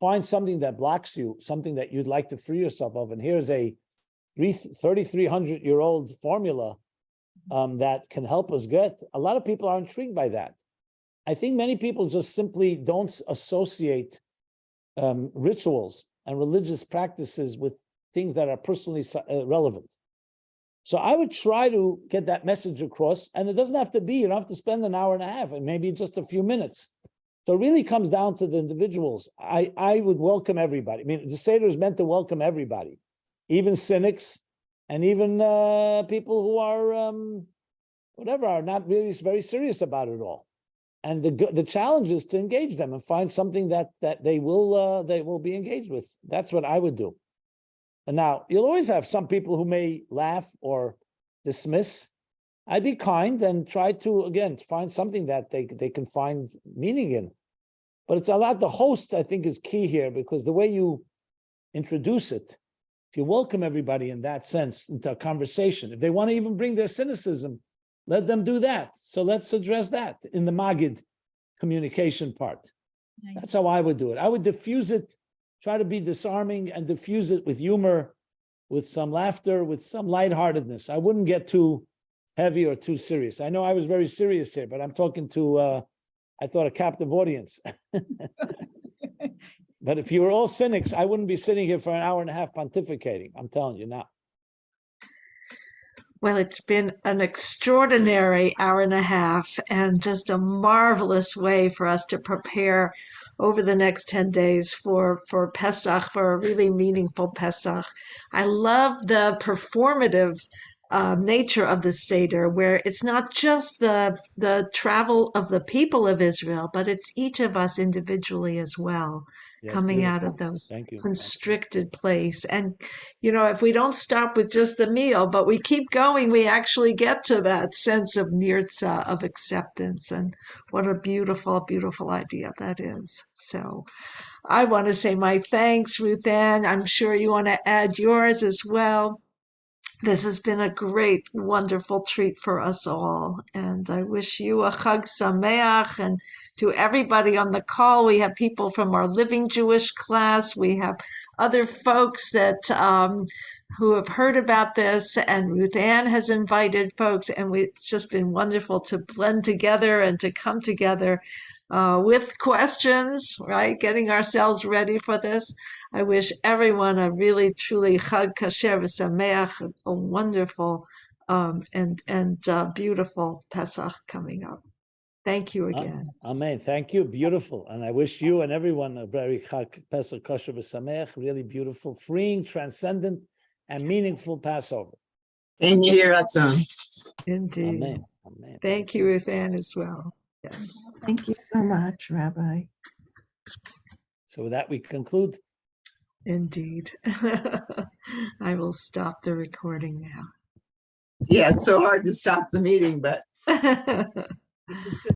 Speaker 1: find something that blocks you, something that you'd like to free yourself of. And here's a 3,300-year-old formula that can help us get. A lot of people are intrigued by that. I think many people just simply don't associate rituals and religious practices with things that are personally relevant. So I would try to get that message across, and it doesn't have to be, you don't have to spend an hour and a half, and maybe just a few minutes. So it really comes down to the individuals. I would welcome everybody. I mean, the Seder is meant to welcome everybody, even cynics, and even people who are, are not really very serious about it all. And the challenge is to engage them and find something that they will be engaged with. That's what I would do. And now you'll always have some people who may laugh or dismiss. I'd be kind and try to, again, find something that they can find meaning in. But it's a lot, the host, I think, is key here, because the way you introduce it, if you welcome everybody in that sense into a conversation, if they want to even bring their cynicism, let them do that. So let's address that in the Magid communication part. That's how I would do it. I would diffuse it, try to be disarming and diffuse it with humor, with some laughter, with some lightheartedness. I wouldn't get too heavy or too serious. I know I was very serious here, but I'm talking to, I thought, a captive audience. But if you were all cynics, I wouldn't be sitting here for an hour and a half pontificating. I'm telling you now.
Speaker 5: Well, it's been an extraordinary hour and a half and just a marvelous way for us to prepare over the next 10 days for Pesach, for a really meaningful Pesach. I love the performative nature of the Seder, where it's not just the travel of the people of Israel, but it's each of us individually as well,
Speaker 1: Yes,
Speaker 5: coming out
Speaker 1: beautiful.
Speaker 5: of those
Speaker 1: Thank you.
Speaker 5: constricted place. And, if we don't stop with just the meal, but we keep going, we actually get to that sense of nirtza, of acceptance. And what a beautiful, beautiful idea that is. So I want to say my thanks, Ruth Ann. I'm sure you want to add yours as well. This has been a great, wonderful treat for us all. And I wish you a Chag Sameach. And to everybody on the call, we have people from our Living Jewish class. We have other folks that who have heard about this. And Ruth Ann has invited folks. And it's just been wonderful to blend together and to come together with questions, right? Getting ourselves ready for this. I wish everyone a really, truly Chag Kasher v'Sameach, a wonderful and beautiful Pesach coming up. Thank you again.
Speaker 1: Amen. Thank you. Beautiful. And I wish you and everyone a very Chag Pesach Kosher v'Sameach, really beautiful, freeing, transcendent, and meaningful Passover.
Speaker 6: And you hear that song.
Speaker 5: Indeed.
Speaker 1: Amen. Amen.
Speaker 5: Thank you, Ruth Ann, as well. Yes.
Speaker 6: Thank you so much, Rabbi.
Speaker 1: So with that, we conclude.
Speaker 5: Indeed. I will stop the recording now.
Speaker 6: Yeah, it's so hard to stop the meeting, but
Speaker 5: It's
Speaker 6: it's just